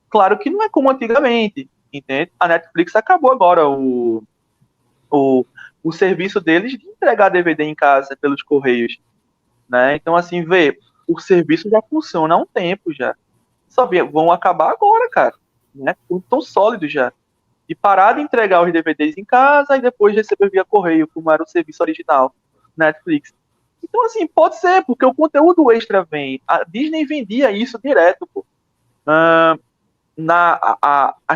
Claro que não é como antigamente, entende? A Netflix acabou agora o serviço deles de entregar DVD em casa pelos correios, né? Então, assim, o serviço já funciona há um tempo já. Vão acabar agora, cara, né? Tão sólidos já. De parar de entregar os DVDs em casa e depois receber via correio, como era o serviço original Netflix. Então, assim, pode ser, porque o conteúdo extra vem. A Disney vendia isso direto, pô. A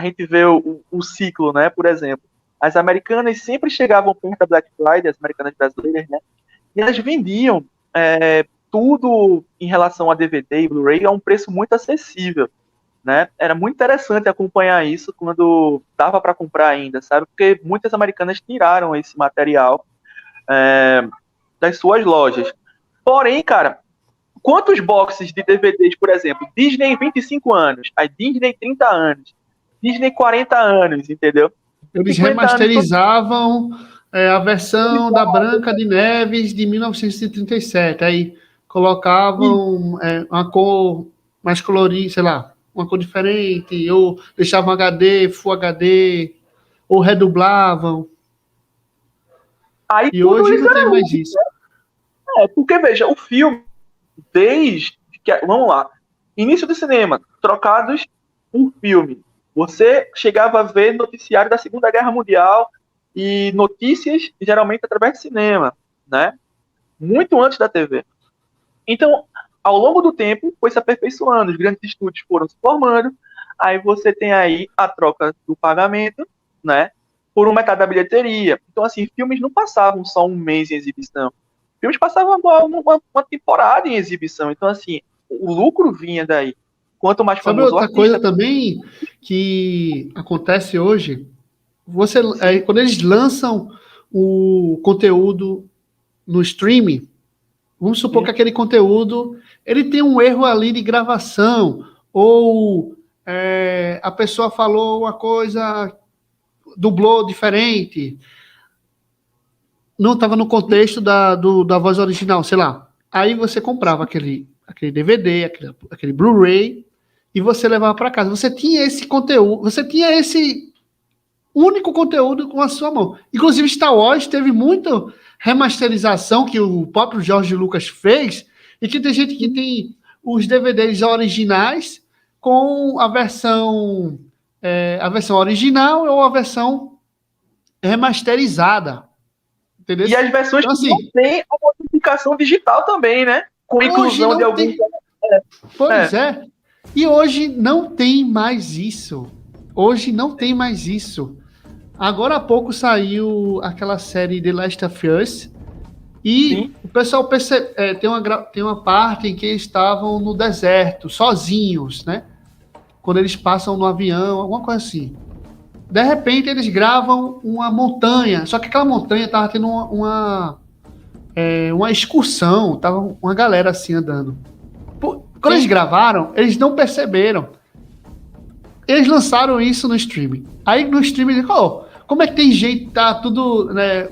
gente vê o ciclo, né? Por exemplo, as americanas sempre chegavam perto da Black Friday, as americanas brasileiras, né? E elas vendiam tudo em relação a DVD e Blu-ray a um preço muito acessível, né? Era muito interessante acompanhar isso quando dava para comprar ainda, sabe? Porque muitas americanas tiraram esse material das suas lojas. Porém, cara, quantos boxes de DVDs, por exemplo, Disney 25 anos, a Disney 30 anos, Disney 40 anos, entendeu? Eles remasterizavam a versão da Branca de Neves de 1937. Aí colocavam uma cor mais colorida, sei lá, uma cor diferente, ou deixavam HD, Full HD, ou redublavam. Aí e hoje não tem mais isso. Porque, veja, o filme, desde que. Vamos lá. Início do cinema, trocados por filme. Você chegava a ver noticiário da Segunda Guerra Mundial e notícias, geralmente, através do cinema, né? Muito antes da TV. Então, ao longo do tempo, foi se aperfeiçoando, os grandes estúdios foram se formando, aí você tem aí a troca do pagamento, né? Por uma metade da bilheteria. Então, assim, filmes não passavam só um mês em exibição. Filmes passavam uma temporada em exibição. Então, assim, o lucro vinha daí. Quanto mais famoso Sabe outra coisa também que acontece hoje? Quando eles lançam o conteúdo no streaming, Vamos supor que aquele conteúdo ele tem um erro ali de gravação, ou a pessoa falou uma coisa, dublou diferente, não estava no contexto da voz original, sei lá. Aí você comprava aquele DVD, aquele Blu-ray, e você levava para casa. Você tinha esse conteúdo, você tinha esse único conteúdo com a sua mão. Inclusive, Star Wars teve muita remasterização que o próprio George Lucas fez, e que tem gente que tem os DVDs originais com a versão original ou a versão remasterizada. Entendeu? E as versões então, assim, que não tem a modificação digital também, né? Com inclusão de alguns... Pois é. E hoje não tem mais isso. Agora há pouco saiu aquela série The Last of Us e Sim. O pessoal tem uma parte em que eles estavam no deserto, sozinhos, né? Quando eles passam no avião, alguma coisa assim. De repente eles gravam uma montanha, só que aquela montanha estava tendo uma excursão, tava uma galera assim andando. Quando eles gravaram, eles não perceberam. Eles lançaram isso no streaming. Aí no streaming, como é que tem gente, tá tudo, né?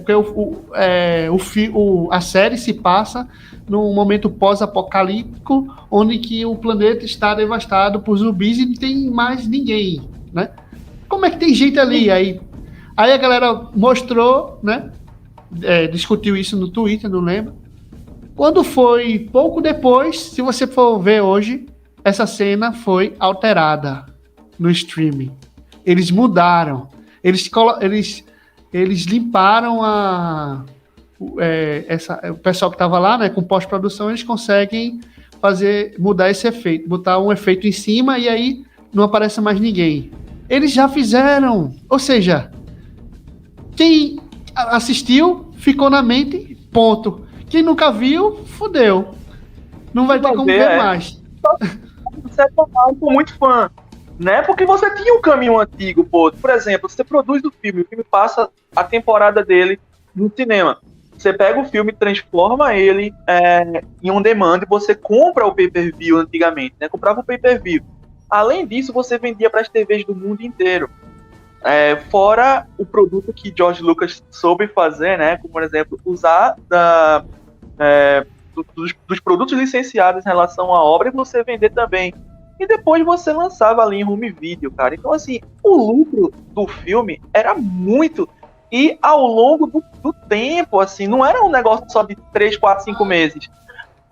A série se passa num momento pós-apocalíptico, onde que o planeta está devastado por zumbis e não tem mais ninguém, né? Como é que tem gente ali? Aí a galera mostrou, né? Discutiu isso no Twitter, não lembro. Quando foi pouco depois, se você for ver hoje, essa cena foi alterada no streaming. Eles mudaram. Eles limparam o pessoal que estava lá, né, com pós-produção, eles conseguem mudar esse efeito, botar um efeito em cima e aí não aparece mais ninguém. Eles já fizeram. Ou seja, quem assistiu, ficou na mente, ponto. Quem nunca viu, fudeu. Não vai ter como ver mais. Você é muito fã, né? Porque você tinha um caminho antigo, pô. Por exemplo, você produz o filme passa a temporada dele no cinema. Você pega o filme, transforma ele em on demand e você compra o pay-per-view antigamente, né? Comprava o pay-per-view. Além disso, você vendia para as TVs do mundo inteiro. Fora o produto que George Lucas soube fazer, né? Como, por exemplo, usar dos produtos licenciados em relação à obra e você vender também. E depois você lançava ali em home video, cara. Então, assim, o lucro do filme era muito. E ao longo do tempo, assim, não era um negócio só de 3, 4, 5 meses.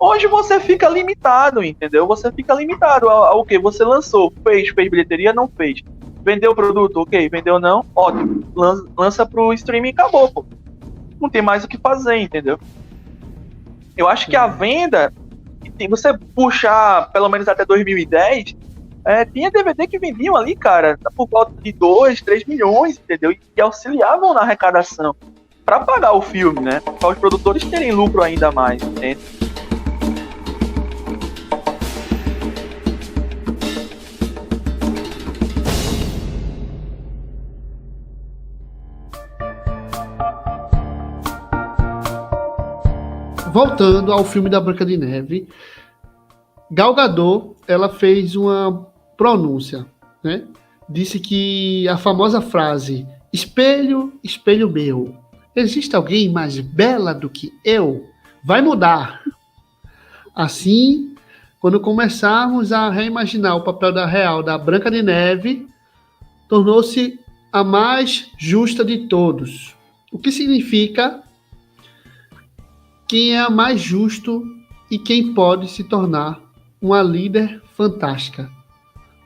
Hoje você fica limitado, entendeu? Você fica limitado ao que você lançou. Fez bilheteria? Não fez. Vendeu o produto? Ok. Vendeu não? Ótimo. Lança pro streaming e acabou, pô. Não tem mais o que fazer, entendeu? Eu acho que a venda, se você puxar pelo menos até 2010, tinha DVD que vendiam ali, cara, por volta de 2, 3 milhões, entendeu? E auxiliavam na arrecadação para pagar o filme, né? Para os produtores terem lucro ainda mais, entende? Voltando ao filme da Branca de Neve, Gal Gadot, ela fez uma pronúncia, né? Disse que a famosa frase "espelho, espelho meu, existe alguém mais bela do que eu?" vai mudar. Assim, quando começarmos a reimaginar o papel real da Branca de Neve, tornou-se a mais justa de todos. O que significa quem é a mais justo e quem pode se tornar uma líder fantástica,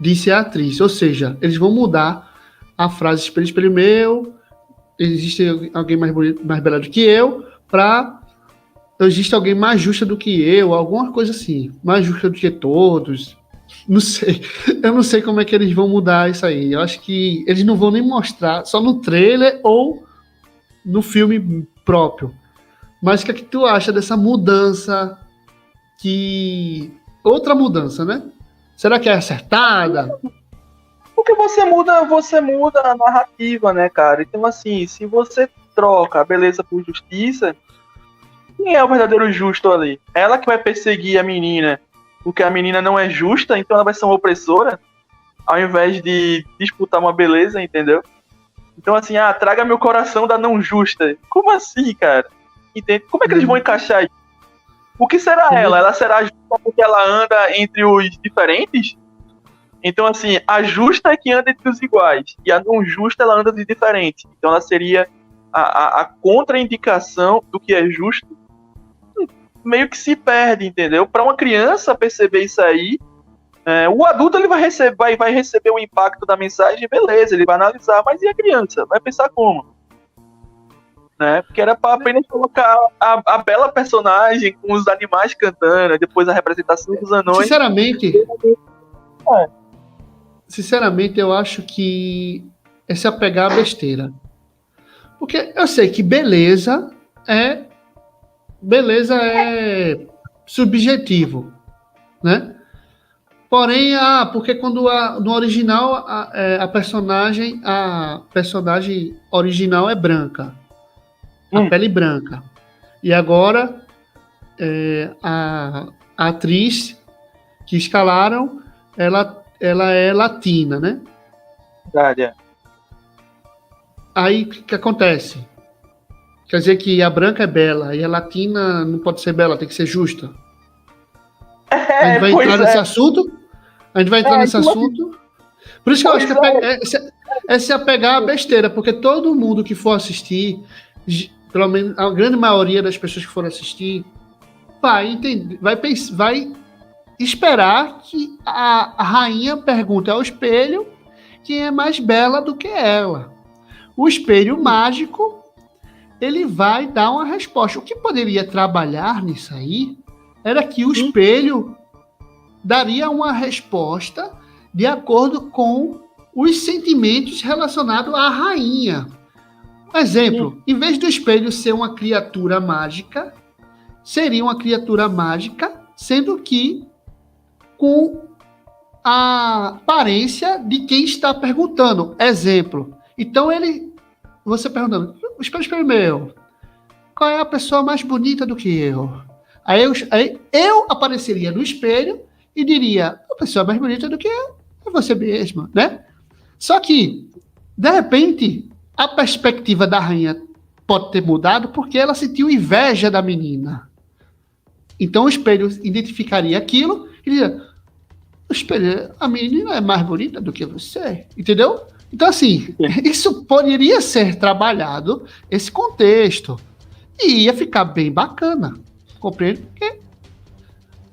disse a atriz. Ou seja, eles vão mudar a frase "espelho, espelho meu, existe alguém mais bonito, mais bela do que eu", para existe alguém mais justa do que eu, alguma coisa assim, mais justa do que todos. Não sei, eu não sei como é que eles vão mudar isso aí. Eu acho que eles não vão nem mostrar, só no trailer ou no filme próprio. Mas o que é que tu acha dessa mudança? Outra mudança, né? Será que é acertada? Porque você muda a narrativa, né, cara? Então, assim, se você troca a beleza por justiça, quem é o verdadeiro justo ali? Ela que vai perseguir a menina porque a menina não é justa, então ela vai ser uma opressora, ao invés de disputar uma beleza, entendeu? Então, assim, traga meu coração da não justa. Como assim, cara? Entende? Como é que eles vão encaixar isso? O que será ela? Ela será justa porque ela anda entre os diferentes? Então, assim, a justa é que anda entre os iguais, e a não justa, ela anda de diferente. Então, ela seria a contraindicação do que é justo, meio que se perde, entendeu? Para uma criança perceber isso aí, o adulto ele vai receber o impacto da mensagem, beleza, ele vai analisar, mas e a criança? Vai pensar como? Né? Porque era para apenas colocar a bela personagem com os animais cantando, depois a representação dos anões. Sinceramente, eu acho que é se apegar à besteira. Porque eu sei que beleza é subjetivo, né? Porém, porque quando no original a personagem original é branca, a pele branca, e agora a atriz que escalaram, ela é latina, né? Verdade. Aí o que acontece? Quer dizer que a branca é bela e a latina não pode ser bela, tem que ser justa. A gente vai entrar nesse assunto. Por isso que eu acho que é se apegar à besteira, porque todo mundo que for assistir, pelo menos a grande maioria das pessoas que forem assistir, vai esperar que a rainha pergunte ao espelho quem é mais bela do que ela. O espelho mágico, ele vai dar uma resposta. O que poderia trabalhar nisso aí era que o espelho daria uma resposta de acordo com os sentimentos relacionados à rainha. Um exemplo, em vez do espelho ser uma criatura mágica, seria uma criatura mágica, sendo que com a aparência de quem está perguntando. Exemplo. Então você perguntando, espelho meu, qual é a pessoa mais bonita do que eu? Aí eu apareceria no espelho e diria, a pessoa mais bonita do que eu é você mesma, né? Só que, de repente, a perspectiva da rainha pode ter mudado porque ela sentiu inveja da menina. Então o espelho identificaria aquilo e diria, espelho, a menina é mais bonita do que você, entendeu? Então, assim, isso poderia ser trabalhado, esse contexto, e ia ficar bem bacana, compreende? Porque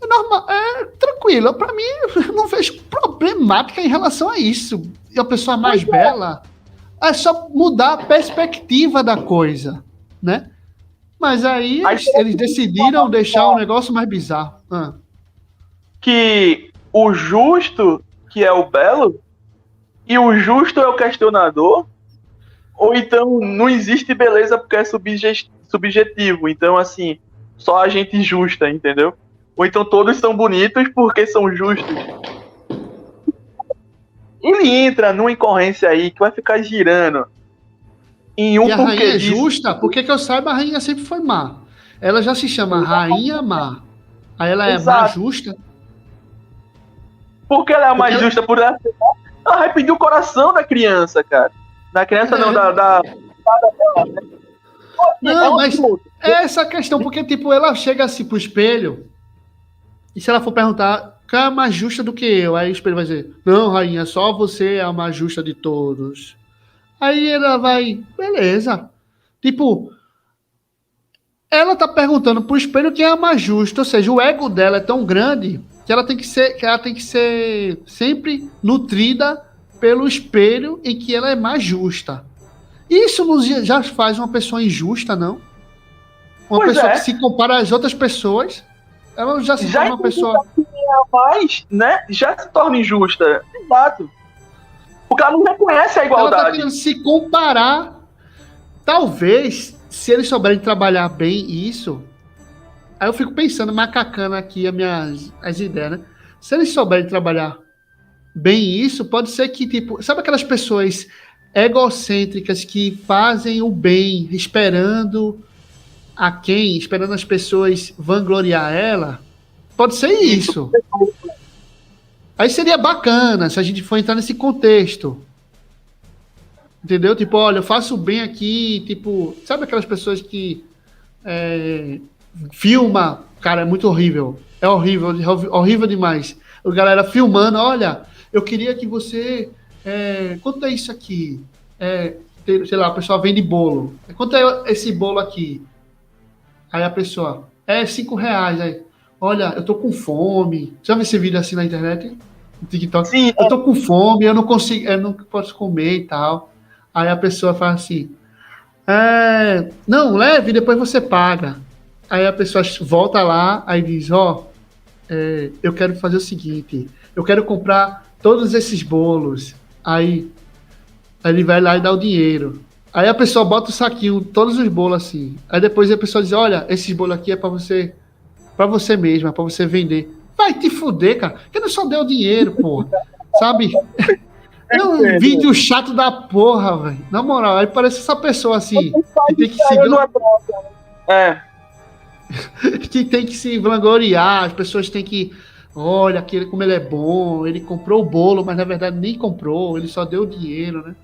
é normal, é tranquilo, para mim, eu não vejo problemática em relação a isso. E a pessoa mais bela, é só mudar a perspectiva da coisa, né? Mas aí eles decidiram deixar o negócio mais bizarro. Que o justo, que é o belo, e o justo é o questionador, ou então não existe beleza porque é subjetivo. Então, assim, só a gente justa, entendeu? Ou então todos são bonitos porque são justos. Ele entra numa incorrência aí que vai ficar girando. E a rainha é justa, porque que eu saiba, a rainha sempre foi má. Ela já se chama Rainha Má. Aí ela é má justa. Por que ela é a mais justa? Por ela vai pedir o coração da criança, cara. Da criança não, da Não, mas é essa questão, porque tipo, ela chega assim pro espelho, e se ela for perguntar, quem é a mais justa do que eu? Aí o espelho vai dizer, não, rainha, só você é a mais justa de todos. Aí ela vai, beleza. Tipo, ela tá perguntando pro espelho quem é a mais justa, ou seja, o ego dela é tão grande que ela tem que ser sempre nutrida pelo espelho em que ela é mais justa. Isso já faz uma pessoa injusta, não? Uma pessoa que se compara às outras pessoas, ela já se torna uma pessoa... mais, né? Já se torna injusta. Exato. Porque ela não reconhece a igualdade. Ela tá querendo se comparar. Talvez, se eles souberem trabalhar bem isso... Aí eu fico pensando, macacando aqui as ideias, né? Se eles souberem trabalhar bem isso, pode ser que, tipo... Sabe aquelas pessoas egocêntricas que fazem o bem, esperando aquém, esperando as pessoas vangloriar ela, pode ser isso. Aí seria bacana se a gente for entrar nesse contexto. Entendeu? Tipo, olha, eu faço bem aqui, tipo, sabe aquelas pessoas que filma, cara, é muito horrível. É horrível, horrível demais. A galera filmando, olha, eu queria que você. Quanto é isso aqui? Sei lá, a pessoa vende bolo. Quanto é esse bolo aqui? Aí a pessoa, R$ 5. Aí, olha, eu tô com fome. Já viu esse vídeo assim na internet? No TikTok? Sim, eu tô com fome, eu não consigo, eu não posso comer e tal. Aí a pessoa fala assim, não, leve, depois você paga. Aí a pessoa volta lá, aí diz, eu quero fazer o seguinte, eu quero comprar todos esses bolos. Aí ele vai lá e dá o dinheiro. Aí a pessoa bota o saquinho, todos os bolos assim. Aí depois a pessoa diz, olha, esses bolos aqui é pra você mesmo, é pra você vender. Vai te fuder, cara. Porque não só deu dinheiro, porra. Sabe? É um vídeo chato da porra, velho. Na moral, aí parece essa pessoa assim, que tem que que tem que se vangloriar, as pessoas têm que, olha, aquele como ele é bom, ele comprou o bolo, mas na verdade nem comprou, ele só deu dinheiro, né?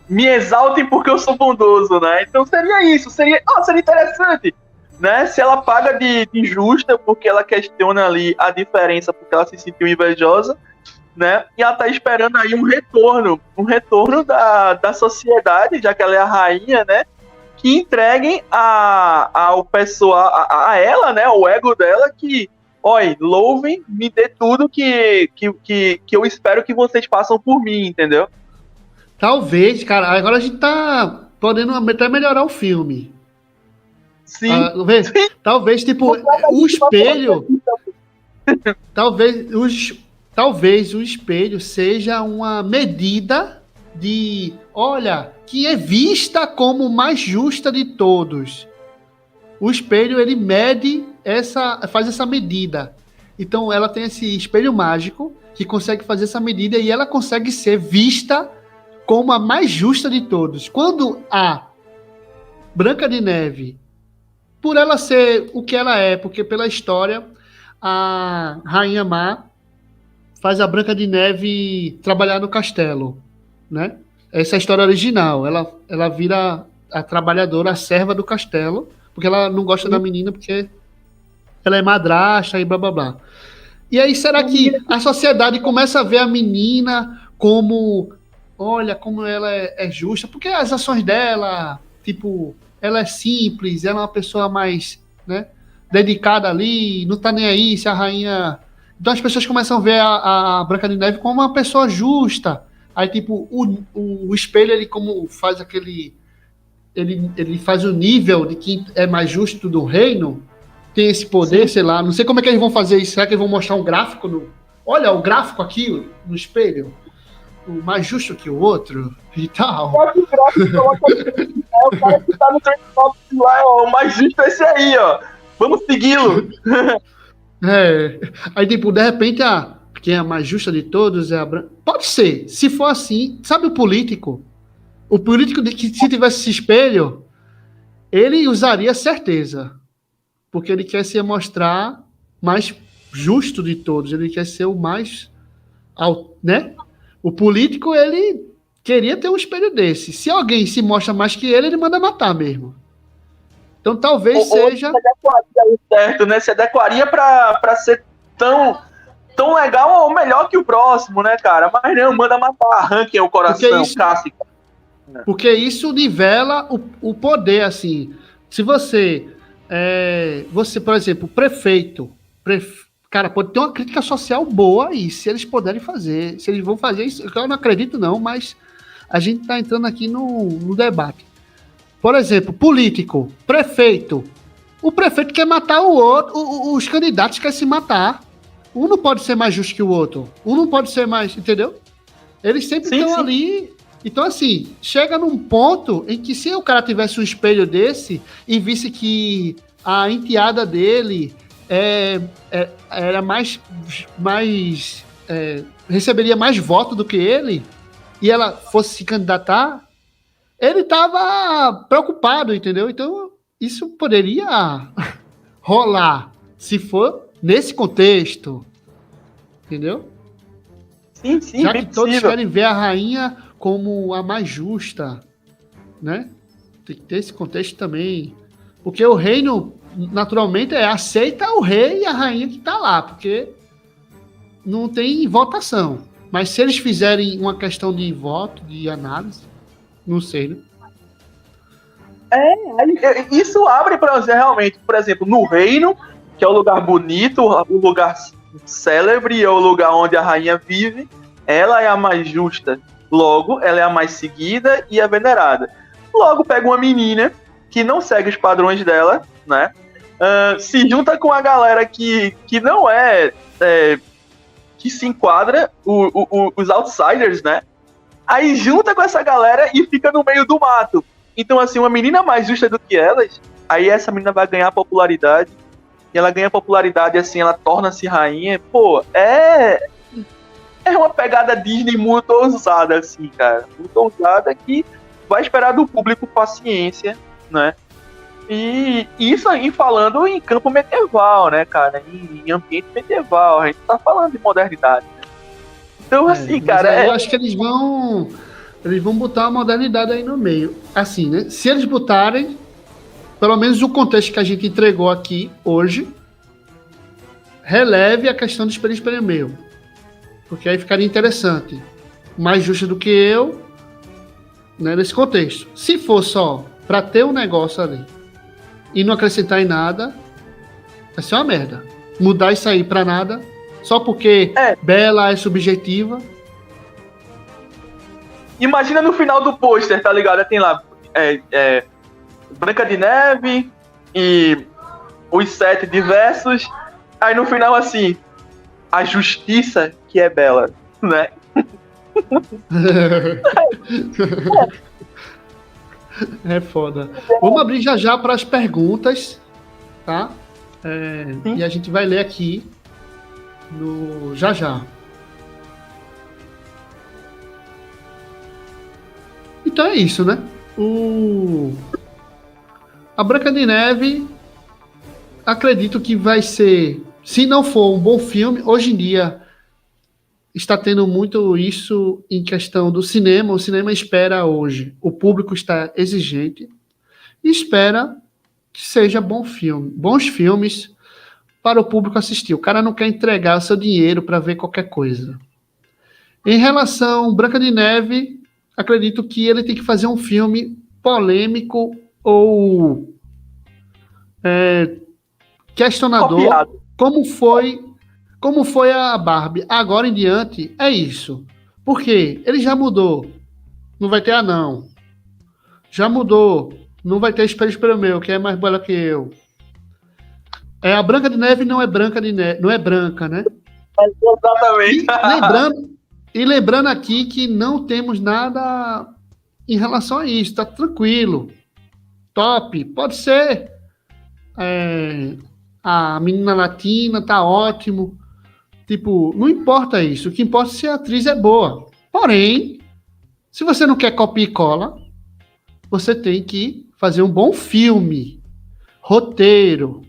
Me exaltem porque eu sou bondoso, né? Então seria isso, seria interessante, né? Se ela paga de justa porque ela questiona ali a diferença, porque ela se sentiu invejosa, né? E ela tá esperando aí um retorno da sociedade, já que ela é a rainha, né? Que entreguem ao pessoal, a ela, né? O ego dela, que, olha, louvem, me dê tudo que eu espero que vocês façam por mim, entendeu? Talvez, cara, agora a gente tá podendo até melhorar o filme. Sim. Talvez, tipo, o espelho. Talvez o espelho seja uma medida de, olha, que é vista como mais justa de todos. O espelho, ele faz essa medida. Então, ela tem esse espelho mágico que consegue fazer essa medida e ela consegue ser vista como a mais justa de todos. Quando a Branca de Neve, por ela ser o que ela é, porque pela história, a Rainha Má faz a Branca de Neve trabalhar no castelo, né? Essa é a história original. Ela vira a trabalhadora, a serva do castelo, porque ela não gosta da menina, porque ela é madrasta e blá blá blá. E aí, será que a sociedade começa a ver a menina como, olha, como ela é justa? Porque as ações dela, tipo, ela é simples, ela é uma pessoa mais, né, dedicada ali, não tá nem aí se a rainha... Então as pessoas começam a ver a Branca de Neve como uma pessoa justa. Aí, tipo, o espelho, ele como faz aquele... Ele faz o nível de quem é mais justo do reino, tem esse poder, sim, sei lá. Não sei como é que eles vão fazer isso. Será que eles vão mostrar um gráfico no... Olha, o gráfico aqui no espelho, o mais justo que o outro e tal. O cara que tá no top lá, ó, o mais justo é esse aí, ó. Vamos segui-lo. Aí, tipo, de repente, quem é a mais justa de todos é a Branca. Pode ser. Se for assim, sabe o político? O político que se tivesse esse espelho, ele usaria certeza. Porque ele quer se mostrar mais justo de todos. Ele quer ser o mais... né? O político, ele queria ter um espelho desse. Se alguém se mostra mais que ele manda matar mesmo. Então talvez seja... Se adequaria, certo, né? Se adequaria pra ser tão legal ou melhor que o próximo, né, cara? Mas não, manda matar, arranquem o coração, clássico. Porque isso nivela o poder, assim. Se você, por exemplo, prefeito, cara, pode ter uma crítica social boa aí, se eles puderem fazer. Se eles vão fazer isso, eu não acredito não, mas a gente está entrando aqui no debate. Por exemplo, político, prefeito. O prefeito quer matar o outro, os candidatos querem se matar. Um não pode ser mais justo que o outro. Um não pode ser mais, entendeu? Eles sempre estão ali. Então, assim, chega num ponto em que se o cara tivesse um espelho desse e visse que a enteada dele era receberia mais voto do que ele, e ela fosse se candidatar, ele tava preocupado, entendeu? Então, isso poderia rolar se for nesse contexto, entendeu? Sim, sim, Já bem que todos possível. querem ver a rainha como a mais justa, né? Tem que ter esse contexto também. Porque o reino, naturalmente, aceita o rei e a rainha que tá lá, porque não tem votação. Mas se eles fizerem uma questão de voto, de análise, não sei, né? Isso abre para você realmente, por exemplo, no reino, que é o lugar bonito, o lugar célebre, é o lugar onde a rainha vive, ela é a mais justa. Logo, ela é a mais seguida e a venerada. Logo, pega uma menina que não segue os padrões dela, né? Se junta com a galera que não que se enquadra, os outsiders, né? Aí junta com essa galera e fica no meio do mato. Então, assim, uma menina mais justa do que elas, aí essa menina vai ganhar popularidade. E ela ganha popularidade, assim, ela torna-se rainha. Pô, é uma pegada Disney muito ousada, assim, cara. Muito ousada que vai esperar do público paciência, né? E isso aí falando em campo medieval, né, cara? Em ambiente medieval. A gente tá falando de modernidade. Então, assim, Mas cara, aí eu acho que eles vão botar a modernidade aí no meio. Assim, né? Se eles botarem, pelo menos o contexto que a gente entregou aqui hoje, releve a questão do espelho meu. Porque aí ficaria interessante. Mais justa do que eu, né, nesse contexto. Se for só para ter um negócio ali e não acrescentar em nada, vai ser uma merda. Mudar isso aí para nada, só porque Bela é subjetiva. Imagina no final do pôster, tá ligado? Tem lá Branca de Neve e os 7 diversos. Aí no final, assim, a justiça que é Bela, né? É foda. Vamos abrir já já para as perguntas, tá? E a gente vai ler aqui no já já. Então é isso, né? A Branca de Neve, acredito que vai ser, se não for um bom filme, hoje em dia está tendo muito isso em questão do cinema. O cinema espera hoje, o público está exigente e espera que seja bom filme, bons filmes para o público assistir. O cara não quer entregar o seu dinheiro para ver qualquer coisa. Em relação a Branca de Neve, acredito que ele tem que fazer um filme polêmico ou questionador, Copiado. como foi a Barbie. Agora em diante, é isso. Por quê? Ele já mudou. Não vai ter anão. Já mudou. Não vai ter espelho meu, que é mais bela que eu. A Branca de Neve não é branca de neve, não é branca, né? Exatamente. E lembrando aqui que não temos nada em relação a isso, tá tranquilo. Top, pode ser. A menina latina tá ótimo. Tipo, não importa isso. O que importa é se a atriz é boa. Porém, se você não quer copia e cola, você tem que fazer um bom filme, roteiro,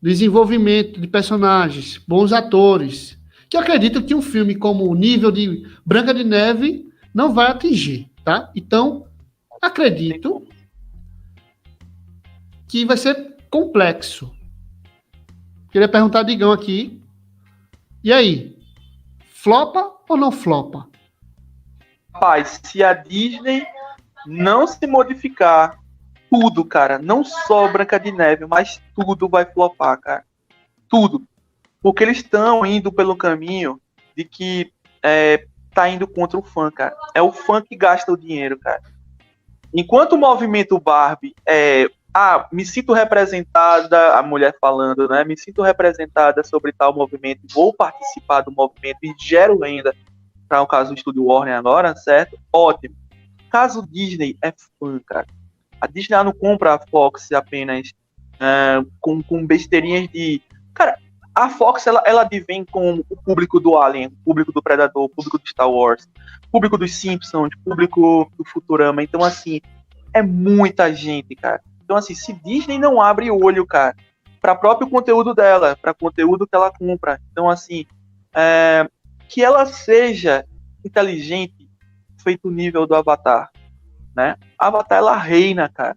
desenvolvimento de personagens, bons atores, que eu acredito que um filme como o nível de Branca de Neve não vai atingir, tá? Então, acredito que vai ser complexo. Queria perguntar a Digão aqui, e aí, flopa ou não flopa? Rapaz, se a Disney não se modificar, tudo, cara, não só Branca de Neve, mas tudo vai flopar, cara. Tudo. Porque eles estão indo pelo caminho de que tá indo contra o fã, cara. É o fã que gasta o dinheiro, cara. Enquanto o movimento Barbie me sinto representada, a mulher falando, né? Me sinto representada sobre tal movimento, vou participar do movimento e gero renda, para o caso do Estúdio Warner agora, certo? Ótimo. Caso Disney é fã, cara. A Disney não compra a Fox apenas com besteirinhas de... Cara, a Fox, ela advém com o público do Alien, o público do Predador, o público do Star Wars, o público dos Simpsons, o público do Futurama. Então, assim, é muita gente, cara. Então, assim, se Disney não abre o olho, cara, para próprio conteúdo dela, para conteúdo que ela compra, então, assim, que ela seja inteligente, feito o nível do Avatar, né? Avatar, ela reina, cara.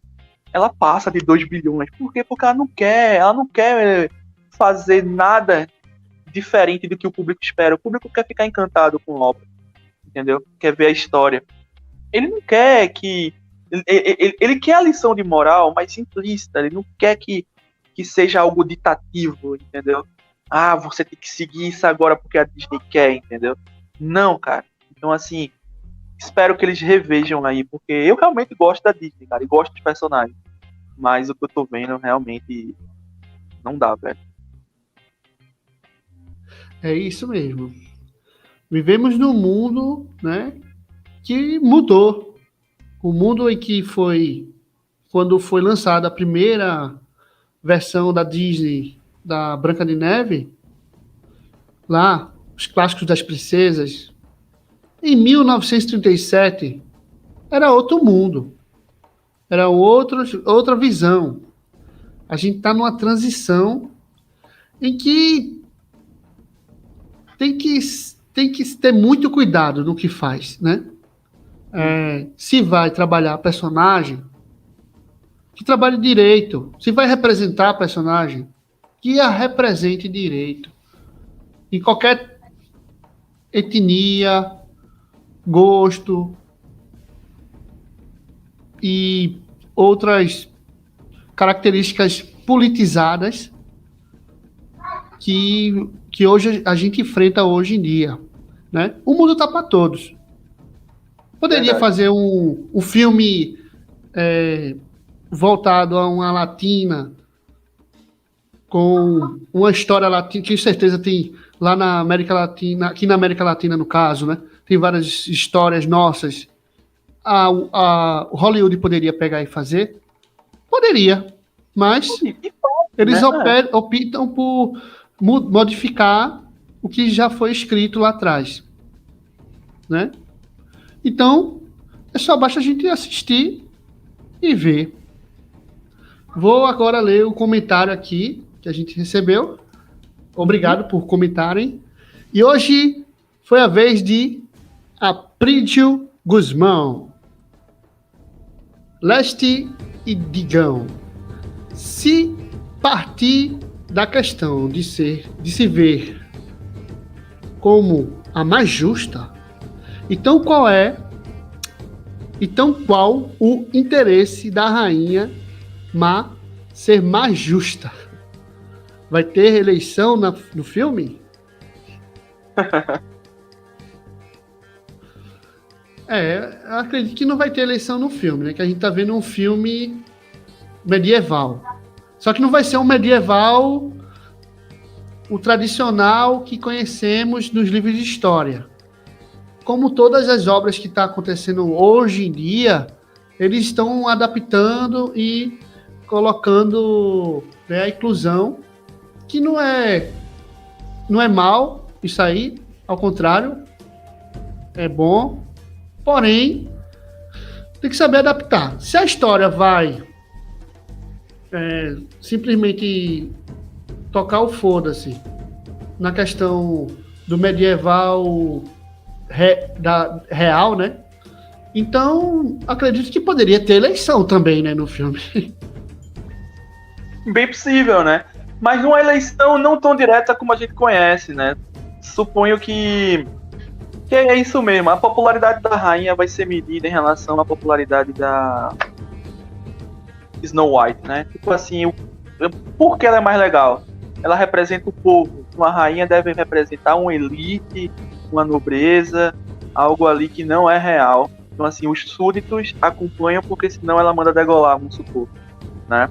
Ela passa de 2 bilhões. Por quê? Porque ela não quer fazer nada diferente do que o público espera. O público quer ficar encantado com a obra, entendeu? Quer ver a história. Ele não quer que... Ele quer a lição de moral, mas simplista. Ele não quer que seja algo ditativo, entendeu? Ah, você tem que seguir isso agora porque a Disney quer, entendeu? Não, cara. Então, assim, espero que eles revejam aí, porque eu realmente gosto da Disney, cara, e gosto dos personagens. Mas o que eu tô vendo realmente não dá, velho. É isso mesmo. Vivemos num mundo, né, que mudou. O mundo em que quando foi lançada a primeira versão da Disney, da Branca de Neve, lá, os clássicos das princesas, em 1937, era outro mundo. Era outra visão. A gente está numa transição em que tem que ter muito cuidado no que faz, né? Se vai trabalhar personagem, que trabalhe direito. Se vai representar personagem, que a represente direito. Em qualquer etnia, gosto e outras características politizadas que hoje a gente enfrenta hoje em dia, né? O mundo está para todos. Poderia fazer um filme voltado a uma latina, com uma história latina, que com certeza tem lá na América Latina, aqui na América Latina no caso, né? Tem várias histórias nossas. O Hollywood poderia pegar e fazer? Poderia, mas eles optam por modificar o que já foi escrito lá atrás, né? Então, só basta a gente assistir e ver. Vou agora ler o comentário aqui que a gente recebeu. Obrigado por comentarem. E hoje foi a vez de Aprídio Guzmão. Leste e Digão. Se partir da questão de se ver como a mais justa, então qual o interesse da rainha má ser mais justa? Vai ter eleição no filme? Eu acredito que não vai ter eleição no filme, né? Que a gente tá vendo um filme medieval. Só que não vai ser um medieval o tradicional que conhecemos nos livros de história. Como todas as obras que estão acontecendo hoje em dia, eles estão adaptando e colocando, né, a inclusão, que não é mal isso aí, ao contrário, é bom, porém, tem que saber adaptar. Se a história vai simplesmente tocar o foda-se na questão do medieval real, né? Então, acredito que poderia ter eleição também, né, no filme. Bem possível, né? Mas uma eleição não tão direta como a gente conhece, né? Suponho que é isso mesmo. A popularidade da rainha vai ser medida em relação à popularidade da Snow White, né? Tipo assim, por que ela é mais legal? Ela representa o povo. Uma rainha deve representar uma elite, uma nobreza, algo ali que não é real. Então, assim, os súditos acompanham porque senão ela manda degolar, vamos supor, né?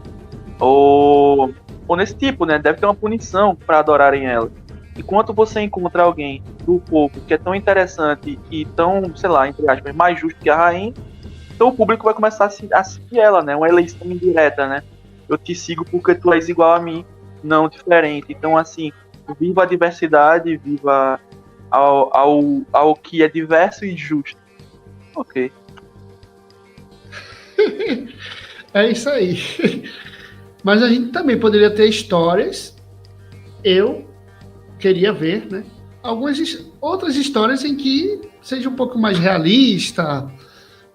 Ou nesse tipo, né? Deve ter uma punição para adorarem ela. Enquanto você encontra alguém do povo que é tão interessante e tão, sei lá, entre aspas, mais justo que a rainha, então o público vai começar a seguir ela, né? Uma eleição indireta, né? Eu te sigo porque tu és igual a mim, não diferente. Então, assim, viva a diversidade, viva ao que é diverso e justo. Ok. É isso aí. Mas a gente também poderia ter histórias. Eu queria ver, né? Outras histórias em que seja um pouco mais realista,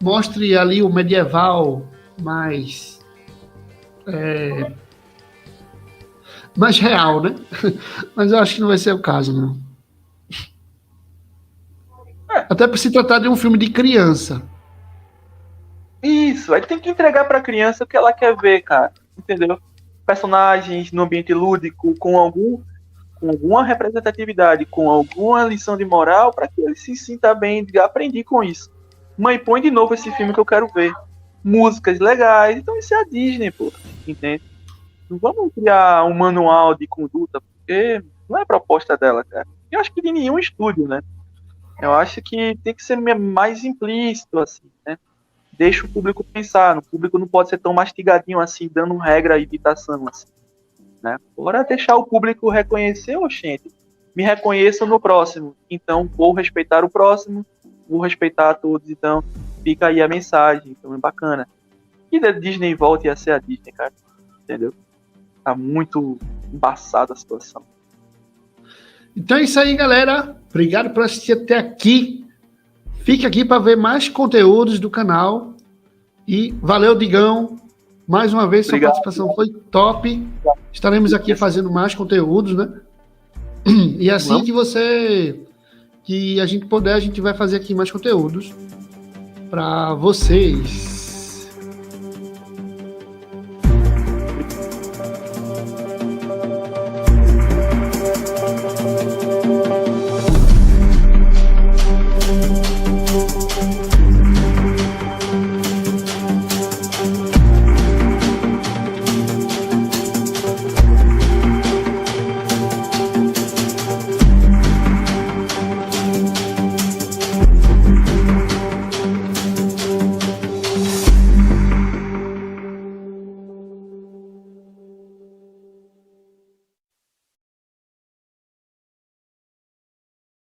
mostre ali o medieval mais real, né? Mas eu acho que não vai ser o caso, não. Até por se tratar de um filme de criança. Isso, aí tem que entregar pra criança o que ela quer ver, cara. Entendeu? Personagens no ambiente lúdico, com alguma representatividade, com alguma lição de moral, para que ele se sinta bem e diga, aprendi com isso. Mãe, põe de novo esse filme que eu quero ver. Músicas legais. Então isso é a Disney, pô. Entende? Não vamos criar um manual de conduta, porque não é proposta dela, cara. Eu acho que de nenhum estúdio, né? Eu acho que tem que ser mais implícito, assim, né? Deixa o público pensar. O público não pode ser tão mastigadinho assim, dando regra e ditação, assim, né? Bora deixar o público reconhecer, gente. Me reconheçam no próximo. Então, vou respeitar o próximo, vou respeitar a todos. Então, fica aí a mensagem. Então, é bacana. E a Disney volte a ser a Disney, cara. Entendeu? Tá muito embaçada a situação. Então é isso aí, galera. Obrigado por assistir até aqui. Fique aqui para ver mais conteúdos do canal. E valeu, Digão. Mais uma vez, sua participação foi top. Estaremos aqui fazendo mais conteúdos, né? E assim que a gente puder, a gente vai fazer aqui mais conteúdos para vocês.